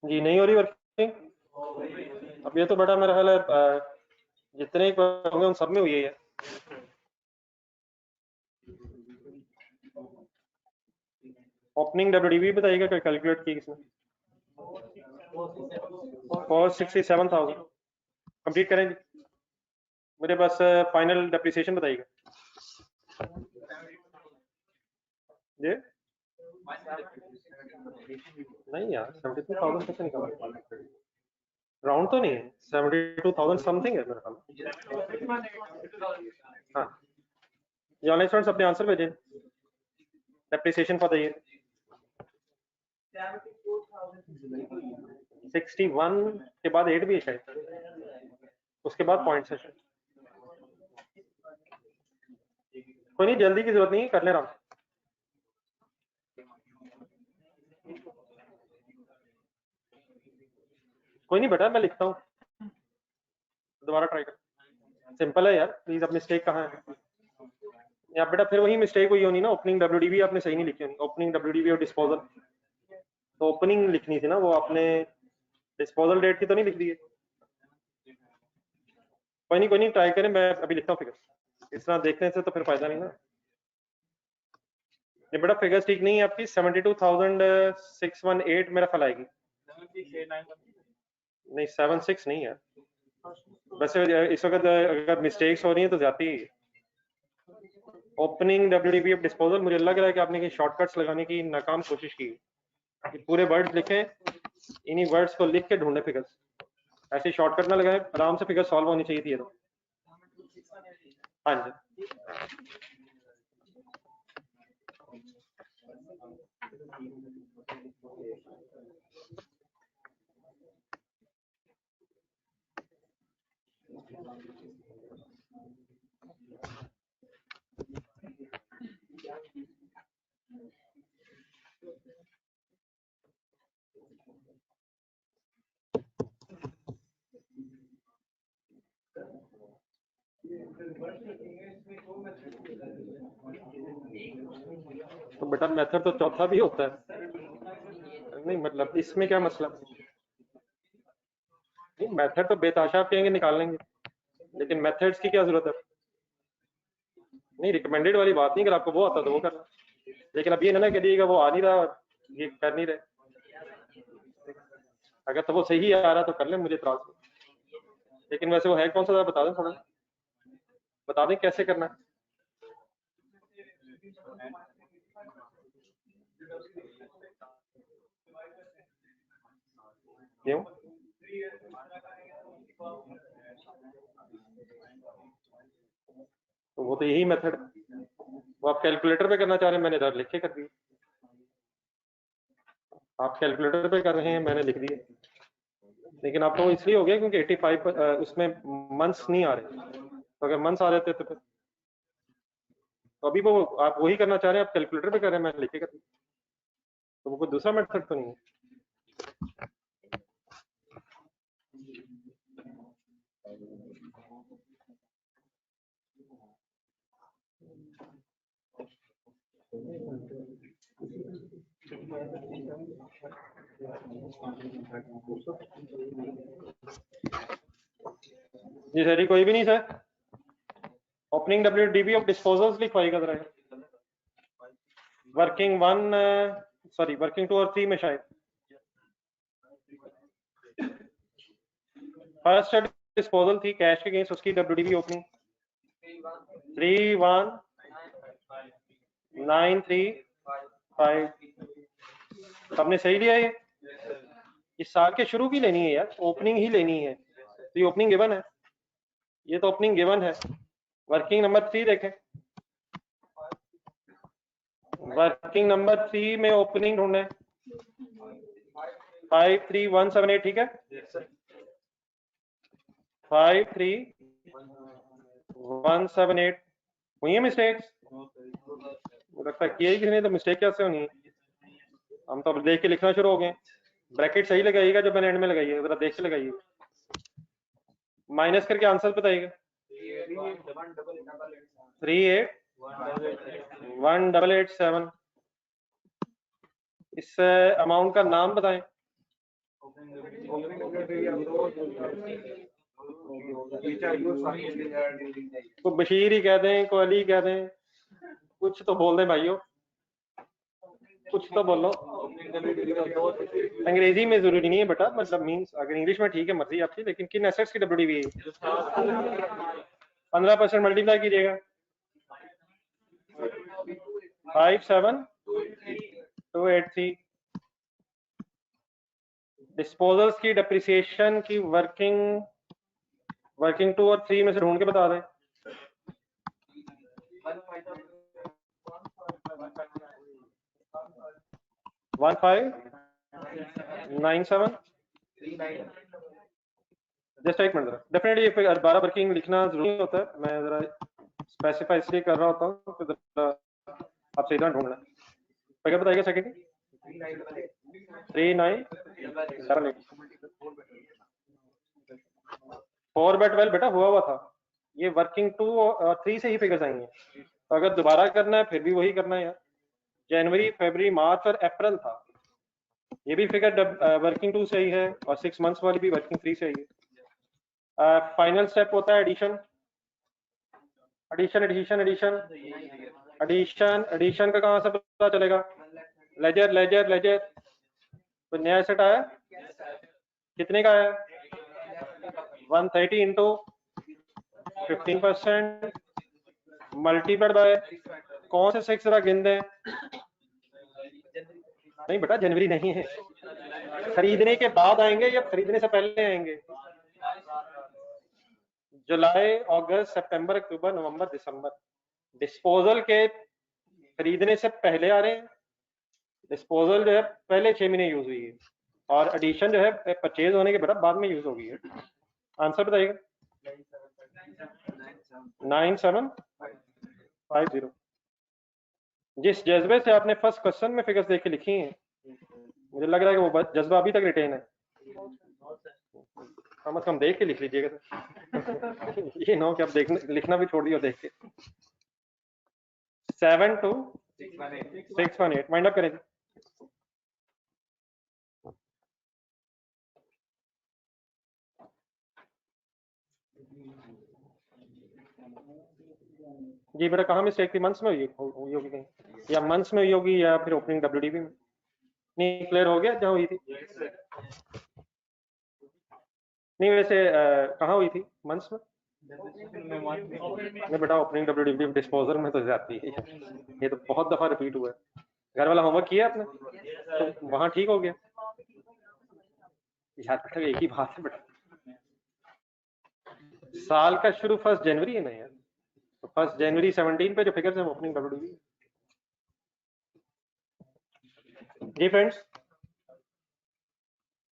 जी नहीं हो रही वर्किंग? अब ये तो बड़ा मेरा ख्याल है जितने ही होंगे उन सब में हुई है। ओपनिंग WDV बताइएगा, कोई कैलकुलेट की किसने? 467,000 कंप्लीट करेंगे। मुझे बस फाइनल डेप्रिसिएशन बताइएगा जी। नहीं यार 72,000 कैसे निकाला? राउंड तो नहीं है, 72,000 समथिंग है मेरे ख्याल। हाँ ये ऑनलाइन स्टूडेंट्स अपने आंसर भेजें, डेप्रिसिएशन फॉर द ईयर 61 के बाद 8 भी है शायद, उसके बाद पॉइंट्स है शायद। कोई नहीं, जल्दी की जरूरत नहीं है, कर ले रहा हूँ। कोई नहीं बेटा, मैं लिखता हूँ, दोबारा ट्राई कर। सिंपल है यार, प्लीज। अब मिस्टेक कहाँ है? या बेटा फिर वही मिस्टेक हुई होनी ना, ओपनिंग WDV आपने सही नहीं लिखी होनी। ओपनिंग WDV और डिस्पोजल, तो ओपनिंग लिखनी थी ना, वो आपने डिस्पोजल डेट की तो नहीं लिख दी है। कोई नहीं ट्राई करें, मैं अभी लिखता हूँ फिगर। इस तरह देखने से तो फिर फायदा नहीं ना। ये बेटा फिगर्स ठीक नहीं है आपकी, 72,618 मेरा ख्याल आएगी। नहीं 76 नहीं है वैसे। इस वक्त अगर मिस्टेक्स हो रही हैं तो ज्यादा ही। ओपनिंग WDV ऑफ डिस्पोजल, मुझे लग रहा है कि आपने कहीं शॉर्टकट्स लगाने की नाकाम कोशिश की। पूरे वर्ड्स लिखें, इन्हीं वर्ड्स को लिख के ढूंढे फिगर्स, ऐसे शॉर्टकट ना लगाए, आराम से फिगर सॉल्व होनी चाहिए थी। तो हाँ जी तो बेटा मेथड तो चौथा भी होता है। नहीं मतलब इसमें क्या मसला? नहीं मेथड तो बेताशा आप कहेंगे निकाल लेंगे, लेकिन मेथड्स की क्या जरूरत है? नहीं रिकमेंडेड वाली बात नहीं, अगर आपको वो आता तो वो करना, लेकिन अब ये ना करिएगा वो आ नहीं रहा और ये कर नहीं रहे। अगर तो वो सही आ रहा तो कर ले, मुझे इतराज नहीं। लेकिन वैसे वो है कौन सा, जरा बता दें, थोड़ा बता दें कैसे करना है। क्यों? तो वो तो यही मेथड, वो आप कैलकुलेटर पे करना चाह रहे हैं, मैंने इधर लिख के कर दिया। आप कैलकुलेटर पे कर रहे हैं, मैंने लिख दिया। लेकिन आपको वो इसलिए हो गया क्योंकि 85 उसमें मंथ्स नहीं आ रहे, तो अगर मंथ्स आ जाते तो अभी वो आप वही करना चाह रहे हैं, आप कैलकुलेटर पे कर रहे हैं, मैंने लिख के कर दिया। तो वो कोई दूसरा मेथड तो नहीं है। जी सर, कोई भी नहीं sir. Opening WDB of disposals लिखवाएगा जरा, वर्किंग 1 सॉरी वर्किंग 2 और 3 में शायद। फर्स्ट डिस्पोजल थी कैश के अगेंस्ट, उसकी WDB ओपनिंग 31935। सबने सही लिया ये? इस साल के शुरू की लेनी है यार, ओपनिंग ही लेनी है, तो ये ओपनिंग गिवन है, ये तो ओपनिंग गिवन है। वर्किंग नंबर 3 देखें, वर्किंग नंबर 3 में ओपनिंग ढूंढे 53178, ठीक है 53178। हुई है मिस्टेक्स? लगता है किया ही किसी ने, तो मिस्टेक कैसे होनी है? हम तो देख के लिखना शुरू हो गए। ब्रैकेट सही लगाइएगा जो मैंने एंड में लगाई है, जरा देख के लगाइए, माइनस करके आंसर बताइएगा। 3818887। इस अमाउंट का नाम बताएं। को बशीर ही कह दें, को अली कह दें, कुछ तो बोल दें भाइयों, कुछ तो बोलो। अंग्रेजी में जरूरी नहीं है बेटा, मतलब मींस अगर इंग्लिश में ठीक है मर्जी आपकी, लेकिन किन एसेट्स की WDB है? 15% मल्टीप्लाई कीजिएगा 57283। डिस्पोजल्स की डेप्रिसिएशन की वर्किंग 2 और 3 में से ढूंढ के बता दें। 1597। जस्ट एक मिनट जरा, डेफिनेटली 12 वर्किंग लिखना जरूरी होता है, मैं जरा स्पेसिफाई इसलिए कर रहा होता हूँ तो जरा आप सही तरह ढूंढना। क्या बताइएगा सेकेंड? 3978। 4/12 बेटा हुआ हुआ था, ये वर्किंग 2 और 3 से ही फिगर्स आएंगे, तो अगर दोबारा करना है फिर भी वही करना है यार। जनवरी, फरवरी, मार्च और अप्रैल था, ये भी फिगर वर्किंग 2 से ही है, और 6 मंथ्स वाली भी वर्किंग 3 से ही है। फाइनल स्टेप होता है addition, addition addition addition addition addition का कहां से पता चलेगा? लेजर लेजर लेजर, तो नया एसेट आया, कितने का आया? 130 इंटू 15% मल्टीप्लाइड बाय कौन से 6 जरा गिन दें। नहीं बेटा जनवरी नहीं है, खरीदने के बाद आएंगे या खरीदने से पहले आएंगे? जुलाई, अगस्त, सितंबर, अक्टूबर, नवंबर, दिसंबर। डिस्पोजल के खरीदने से पहले आ रहे हैं, डिस्पोजल जो है पहले 6 महीने यूज हुई है, और एडिशन जो है परचेज होने के बाद में यूज होगी है। आंसर बताइएगा। 9750। जिस जज्बे से आपने फर्स्ट क्वेश्चन में फिगर्स देख के लिखी हैं, मुझे लग रहा है कि वो जज्बा अभी तक रिटेन है, कम से कम देख के लिख लीजिएगा। ये ना कि आप देखने लिखना भी छोड़ दिया देख के। 72 618 वाइंड अप करें। जी बेटा कहाँ मिस्टेक थी, मंथ्स में हुई होगी कहीं, या मंथ्स में हुई होगी या फिर ओपनिंग डब्ल्यूडीबी में। नहीं क्लियर हो गया जहाँ हुई थी? नहीं वैसे कहाँ हुई थी, मंथ्स में? नहीं बेटा ओपनिंग डब्ल्यूडीबी डिस्पोजर में तो जाती है, ये तो बहुत दफा रिपीट हुआ है। घर वाला होमवर्क किया आपने तो वहां ठीक हो गया यार बेटा, एक ही बात है बेटा, साल का शुरू 1 जनवरी है ना यार, तो 1 जनवरी 17 पे जो फिगर्स है ओपनिंग डब्ल्यूडीबी। जी फ्रेंड्स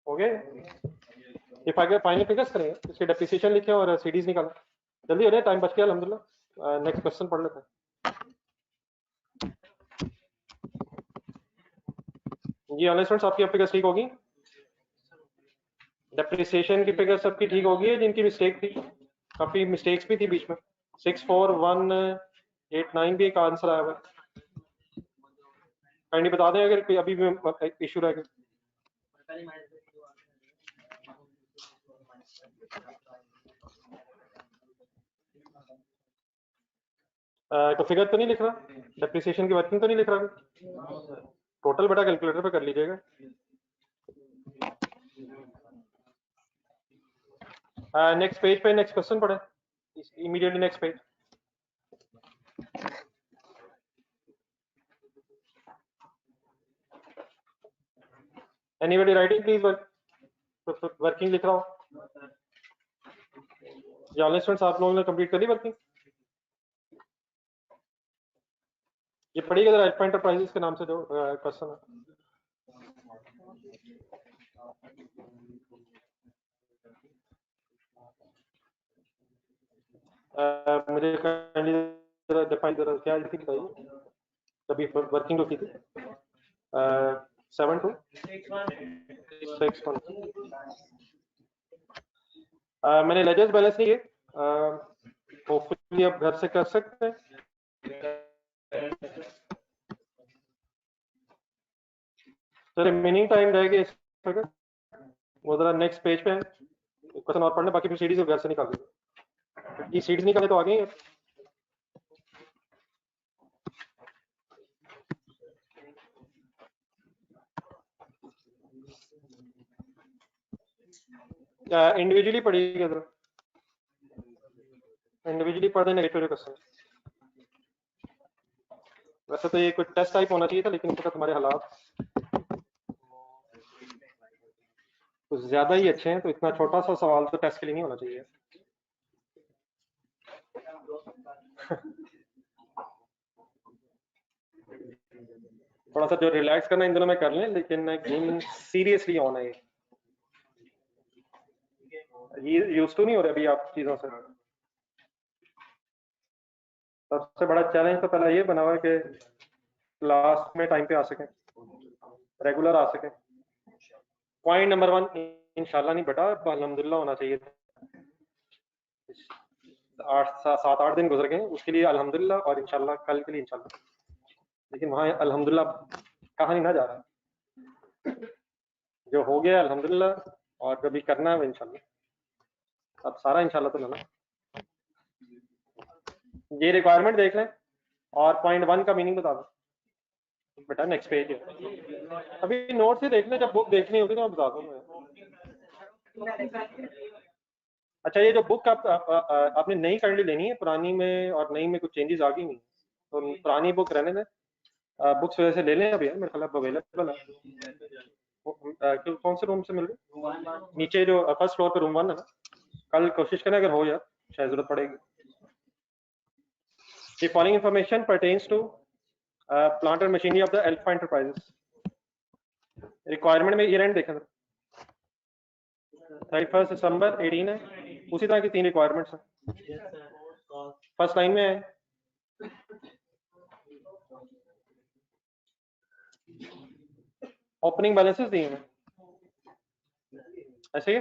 हो गए, ये फाइनल फिगर्स करेंगे, इसके डेप्रिसिएशन लिखे और सीडीज निकालें, जल्दी हो रहा है, टाइम बच गया अल्हम्दुलिल्लाह। नेक्स्ट क्वेश्चन पढ़ लेते हैं। जी ऑनलाइन स्टूडेंट्स आपकी फिगर्स ठीक होगी, डेप्रिसिएशन की फिगर सबकी ठीक होगी, जिनकी मिस्टेक थी, काफी मिस्टेक्स भी थी बीच में। 64189 भी एक आंसर आया हुआ है, काइंडली बता दें अगर कोई अभी भी इशू रह गया। तो फिगर तो नहीं लिख रहा, डेप्रिसिएशन की वर्किंग तो नहीं लिख रहा, टोटल बेटा कैलकुलेटर पे कर लीजिएगा। नेक्स्ट पेज पे नेक्स्ट क्वेश्चन पढ़े, immediately next page. Anybody writing please, working लिख रहा हो या ऑनलाइन स्टूडेंट्स आप लोगों ने कंप्लीट कर ली वर्किंग? ये पढ़िएगा जरा, अल्फा एंटरप्राइजेस के नाम से जो क्वेश्चन है। मुझे डिफाइन जरा क्या थी बताइए, तभी वर्किंग जो की थी 7 to 6 मैंने लेजर्स बैलेंस नहीं किए, होपफुली अब घर से कर सकते हैं। तो रिमेनिंग टाइम रहेगा इस पर, वो जरा नेक्स्ट पेज पे है, क्वेश्चन और पढ़ने, बाकी फिर सीडीज घर से निकाल देंगे, ये सीडीज निकाले तो आ गई है। इंडिविजुअली पढ़िएगा जरा, इंडिविजुअली पढ़ देना क्वेश्चन। वैसे तो ये कोई टेस्ट टाइप होना चाहिए था, लेकिन इस वक्त हमारे हालात कुछ ज्यादा ही अच्छे हैं, तो इतना छोटा सा सवाल तो टेस्ट के लिए नहीं होना चाहिए। थोड़ा सा जो रिलैक्स करना इन दिनों में कर लें, लेकिन गेम सीरियसली ऑन है, ये यूज टू नहीं हो रहे अभी आप चीजों से। सबसे बड़ा चैलेंज तो पहला ये बना हुआ है कि क्लास में टाइम पे आ सके, रेगुलर आ सके। पॉइंट नंबर 1 इंशाल्लाह नहीं बेटा, अल्हम्दुलिल्लाह होना चाहिए। 7-8 दिन गुजर गए, उसके लिए अल्हम्दुलिल्लाह, और इंशाल्लाह कल के लिए इंशाल्लाह, लेकिन वहाँ अल्हम्दुलिल्लाह कहा नहीं ना जा रहा, जो हो गया अल्हम्दुलिल्लाह, और कभी करना है इंशाल्लाह, अब सारा इंशाल्लाह तो लेना। ये रिक्वायरमेंट देख लें और पॉइंट 1 का मीनिंग बता दो बेटा, नेक्स्ट पेज है। अभी नोट से देख लें, जब बुक देखनी होगी तो मैं बता दूंगा। अच्छा ये जो बुक आपने नई काइंडली लेनी है, पुरानी में और नई में कुछ चेंजेस आ गई नहीं, तो पुरानी बुक रहने दें, बुक्स वजह से ले लें अभी, मेरे ख्याल अवेलेबल है। कौन से रूम से मिल रही? नीचे जो फर्स्ट फ्लोर पे रूम 1 है ना, कल कोशिश करें अगर हो यार, शायद जरूरत पड़ेगी। The following information pertains to plant and machinery of the Alpha Enterprises. Requirement में ईयर एंड देखा 31 दिसंबर 18 है, उसी तरह की 3 रिक्वायरमेंट्स हैं। फर्स्ट लाइन में है ओपनिंग बैलेंसेस दिए हैं, ऐसे ही।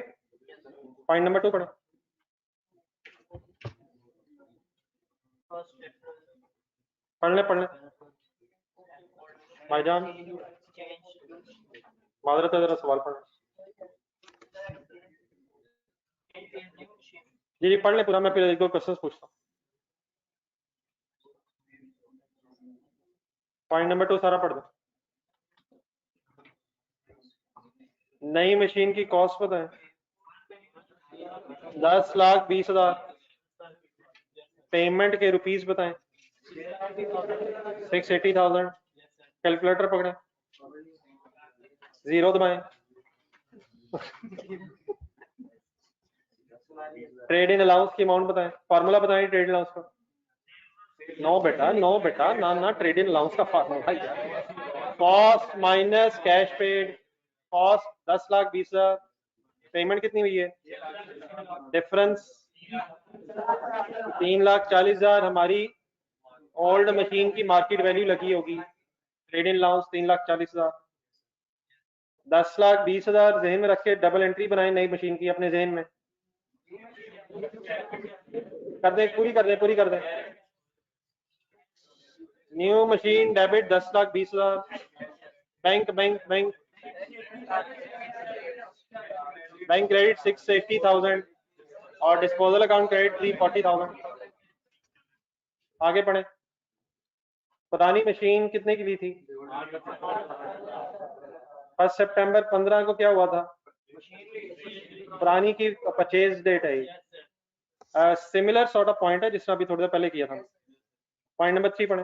पॉइंट नंबर 2 पढ़ो, पढ़ ले। भाईजान माजरत है, जरा सवाल पढ़ना। जी पढ़ ले पूरा, मैं फिर एक दो क्वेश्चन पूछता हूँ। पॉइंट नंबर 2 सारा पढ़ दो। नई मशीन की कॉस्ट बताएं। 10,20,000। पेमेंट के रुपीस बताएं। 680,000। कैलकुलेटर पकड़ें, 0 दबाएं। ट्रेड इन अलाउंस की अमाउंट बताएं। फार्मूला बताएं ट्रेड इन अलाउंस का। नो बेटा ना ट्रेड इन अलाउंस का फार्मूला यार। Cost minus cash paid. Cost 10,20,000। Payment कितनी हुई है? डिफरेंस 3,40,000 हमारी ओल्ड मशीन की मार्केट वैल्यू लगी होगी। Trade in allowance 3,40,000। 10,20,000 जहन में रख के डबल एंट्री बनाए नई मशीन की अपने जहन में। कर दे, पूरी कर दे। New machine debit 10,20,000। Bank credit 680,000 और डिस्पोजल अकाउंट क्रेडिट 340,000। आगे पढ़े। पुरानी मशीन कितने की ली थी? 1 सितंबर 15 को क्या हुआ था? पुरानी की परचेज डेट है। सिमिलर सॉर्ट ऑफ पॉइंट है जिसने अभी थोड़ी देर पहले किया था। पॉइंट नंबर 3 पढ़े।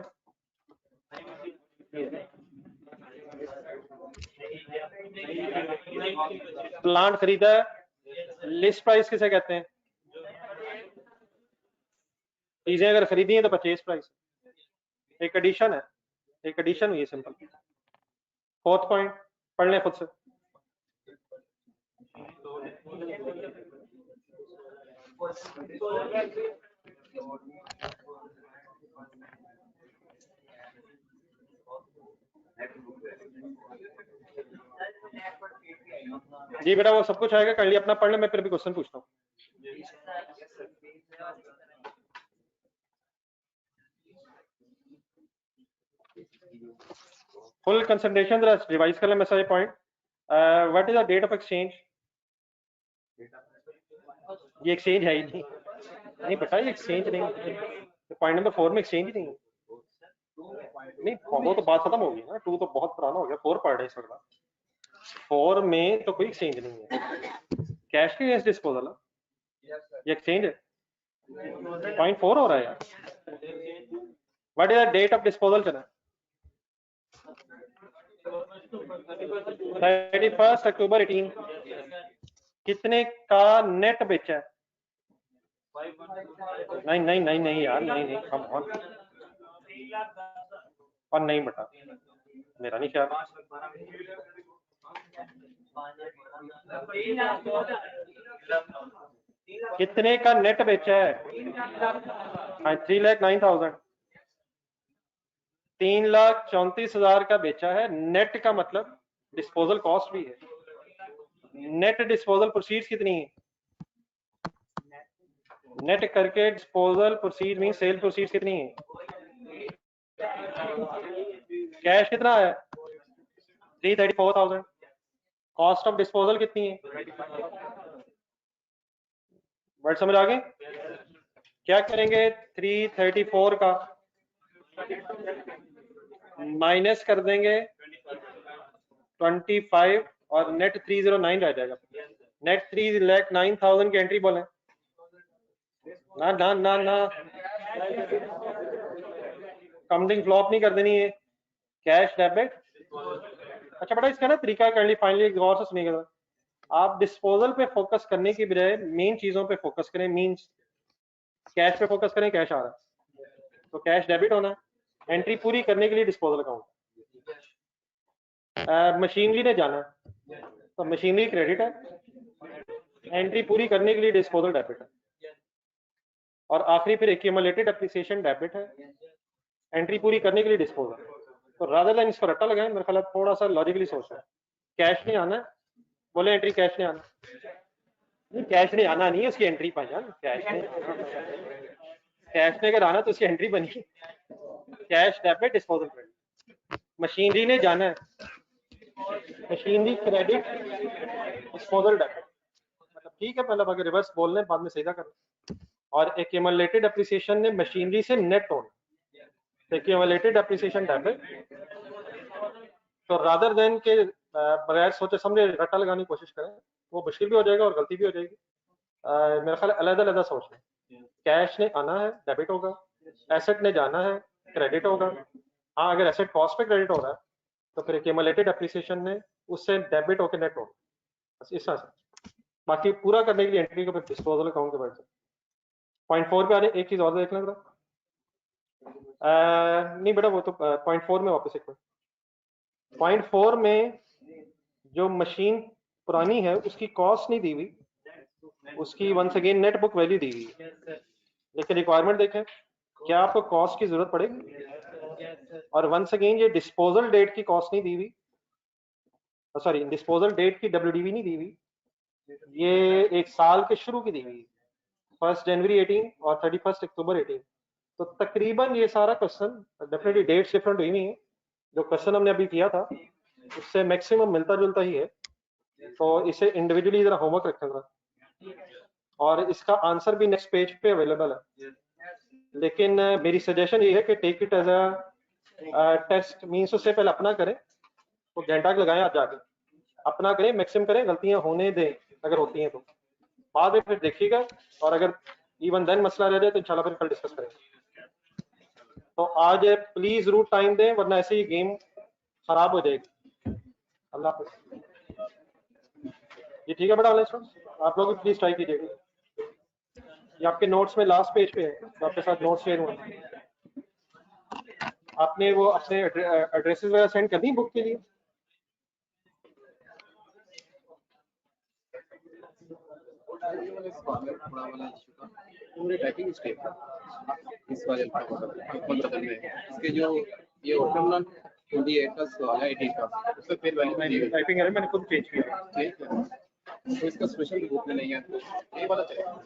प्लांट खरीदा है, लिस्ट प्राइस किसे कहते हैं? चीजें अगर खरीदी हैं तो परचेज प्राइस। एक एडिशन है, एक एडिशन हुई है सिंपल। 4th पॉइंट पढ़ लें खुद से। जी बेटा वो सब कुछ आएगा, कर लिया अपना, पढ़ ले, मैं फिर भी क्वेश्चन पूछता हूँ। फुल कंसंट्रेशन जरा रिवाइज कर ले मैं सारे point. What is the date of exchange? ये एक्सचेंज है ही नहीं बेटा, ये एक्सचेंज नहीं। पॉइंट नंबर 4 में एक्सचेंज ही नहीं। नहीं वो तो बात खत्म हो गई ना, 2 तो बहुत पुराना हो गया, 4 पढ़ रहे इस वक्त। 4 में तो कोई एक्सचेंज नहीं है। कैश के अगेंस्ट डिस्पोजल है, ये एक्सचेंज है। पॉइंट 4 हो रहा है यार। What is the date of disposal चला? 31 अक्टूबर 18। कितने का नेट बेचा है? नहीं यार, नहीं कम ऑन। और नहीं बेटा, मेरा नहीं ख्याल। कितने का नेट बेचा है? 3,09,000। 3,34,000 का बेचा है। नेट का मतलब डिस्पोजल कॉस्ट भी है। नेट डिस्पोजल प्रोसीड्स कितनी है? नेट करके disposal proceed mean sale proceeds कितनी है? कैश कितना है? 334,000। कॉस्ट ऑफ डिस्पोजल कितनी है? वर्ड समझ आ गए? क्या करेंगे? 334 का माइनस कर देंगे 25 और नेट 309 रह जाएगा। नेट 3,09,000 की एंट्री बोले ना काउंटिंग फ्लॉप नहीं कर देनी है। Cash debit. अच्छा बेटा इसका ना तरीका कर ली फाइनली, गौर से सुनिएगा। आप डिस्पोजल पे फोकस करने की बजाय मेन चीजों पे फोकस करें। मींस कैश पे फोकस करें, कैश आ रहा है तो कैश डेबिट होना है। एंट्री पूरी करने के लिए डिस्पोजल अकाउंट। मशीनरी ने जाना तो मशीनरी क्रेडिट है। एंट्री पूरी करने के लिए डिस्पोजल डेबिट है। और आखिरी फिर एक्यूमुलेटेड एप्रिसिएशन डेबिट है। एंट्री पूरी करने के लिए डिस्पोजल। तो रादर देन इसको रट्टा लगाएं, मेरे ख्याल थोड़ा सा लॉजिकली सोचना। कैश नहीं आना, बोले एंट्री कैश नहीं आना। नहीं कैश नहीं आना नहीं है उसकी एंट्री पाई जान। कैश ने अगर आना तो उसकी एंट्री बनी। Cash debit disposal credit. Machinery ने जाना है, मशीनरी क्रेडिट डिस्पोजल डेबिट, मतलब ठीक है, मतलब अगर रिवर्स बोल रहे हैं बाद में सीधा करना। और एक्यूमुलेटेड एप्रिसिएशन ने मशीनरी से नेट होना, एक्यूमुलेटेड एप्रिसिएशन डेबिट। तो रादर देन के बगैर सोचे समझे रट्टा लगाने की कोशिश करें, वो मुश्किल भी हो जाएगा और गलती भी हो जाएगी। मेरा ख्याल अलग अलग सोच लें। कैश ने आना है डेबिट होगा, एसेट ने जाना है क्रेडिट होगा। हाँ, अगर एसेट कॉस्ट पे क्रेडिट हो रहा है तो फिर एक्यूमुलेटेड एप्रिसिएशन ने उससे डेबिट होकर नेट होगा, बस इस तरह से। बाकी पूरा करने के लिए एंट्री को फिर डिस्पोजल अकाउंट के बाद पॉइंट 4 पे आ रहे। एक चीज और देख लें जरा, नहीं बेटा वो तो पॉइंट 4 में वापस एक मिनट। पॉइंट 4 में जो मशीन पुरानी है उसकी कॉस्ट नहीं दी हुई, उसकी once again net book value दी हुई है, लेकिन रिक्वायरमेंट देखें क्या आपको कॉस्ट की जरूरत पड़ेगी। और वंस अगेन ये डिस्पोजल डेट की कॉस्ट नहीं दी हुई, सॉरी डिस्पोजल डेट की WDV नहीं दी हुई, ये एक साल के शुरू की दी हुई, 1 जनवरी 18 और 31 अक्टूबर 18। तो तकरीबन ये सारा क्वेश्चन, डेफिनेटली डेट्स डिफरेंट हुई नहीं है, जो क्वेश्चन हमने अभी किया था उससे मैक्सिमम मिलता जुलता ही है। तो इसे इंडिविजुअली जरा होमवर्क रखें जरा, और इसका आंसर भी नेक्स्ट पेज पे अवेलेबल है। लेकिन मेरी सजेशन ये है कि take it as a test, means उससे पहले अपना करें, तो घंटा लगाएं आप जाके अपना करें, मैक्सिमम करें, गलतियां होने दें अगर होती हैं तो, बाद में फिर देखिएगा। और अगर इवन देन मसला रह जाए तो इंशाल्लाह फिर कल डिस्कस करेंगे। तो आज प्लीज जरूर टाइम दें वरना ऐसे ही गेम खराब हो जाएगी। अल्लाह हाफिज़। ये ठीक है बेटा ऑनलाइन स्टूडेंट्स, आप लोग भी प्लीज ट्राई कीजिएगा। ये आपके नोट्स में लास्ट पेज पे है, तो आपके साथ नोट्स शेयर हुआ। आपने वो अपने एड्रेसेस वगैरह सेंड कर दी बुक के लिए? टाइपिंग स्टेप इस वाले मतलब में इसके जो ये ओटोमन 28 का सवाल है 18 का, उसमें फिर वैल्यू मैंने टाइपिंग है, मैंने खुद चेंज किया। ठीक है, तो इसका स्पेशल बुक में नहीं है, ये वाला चलेगा।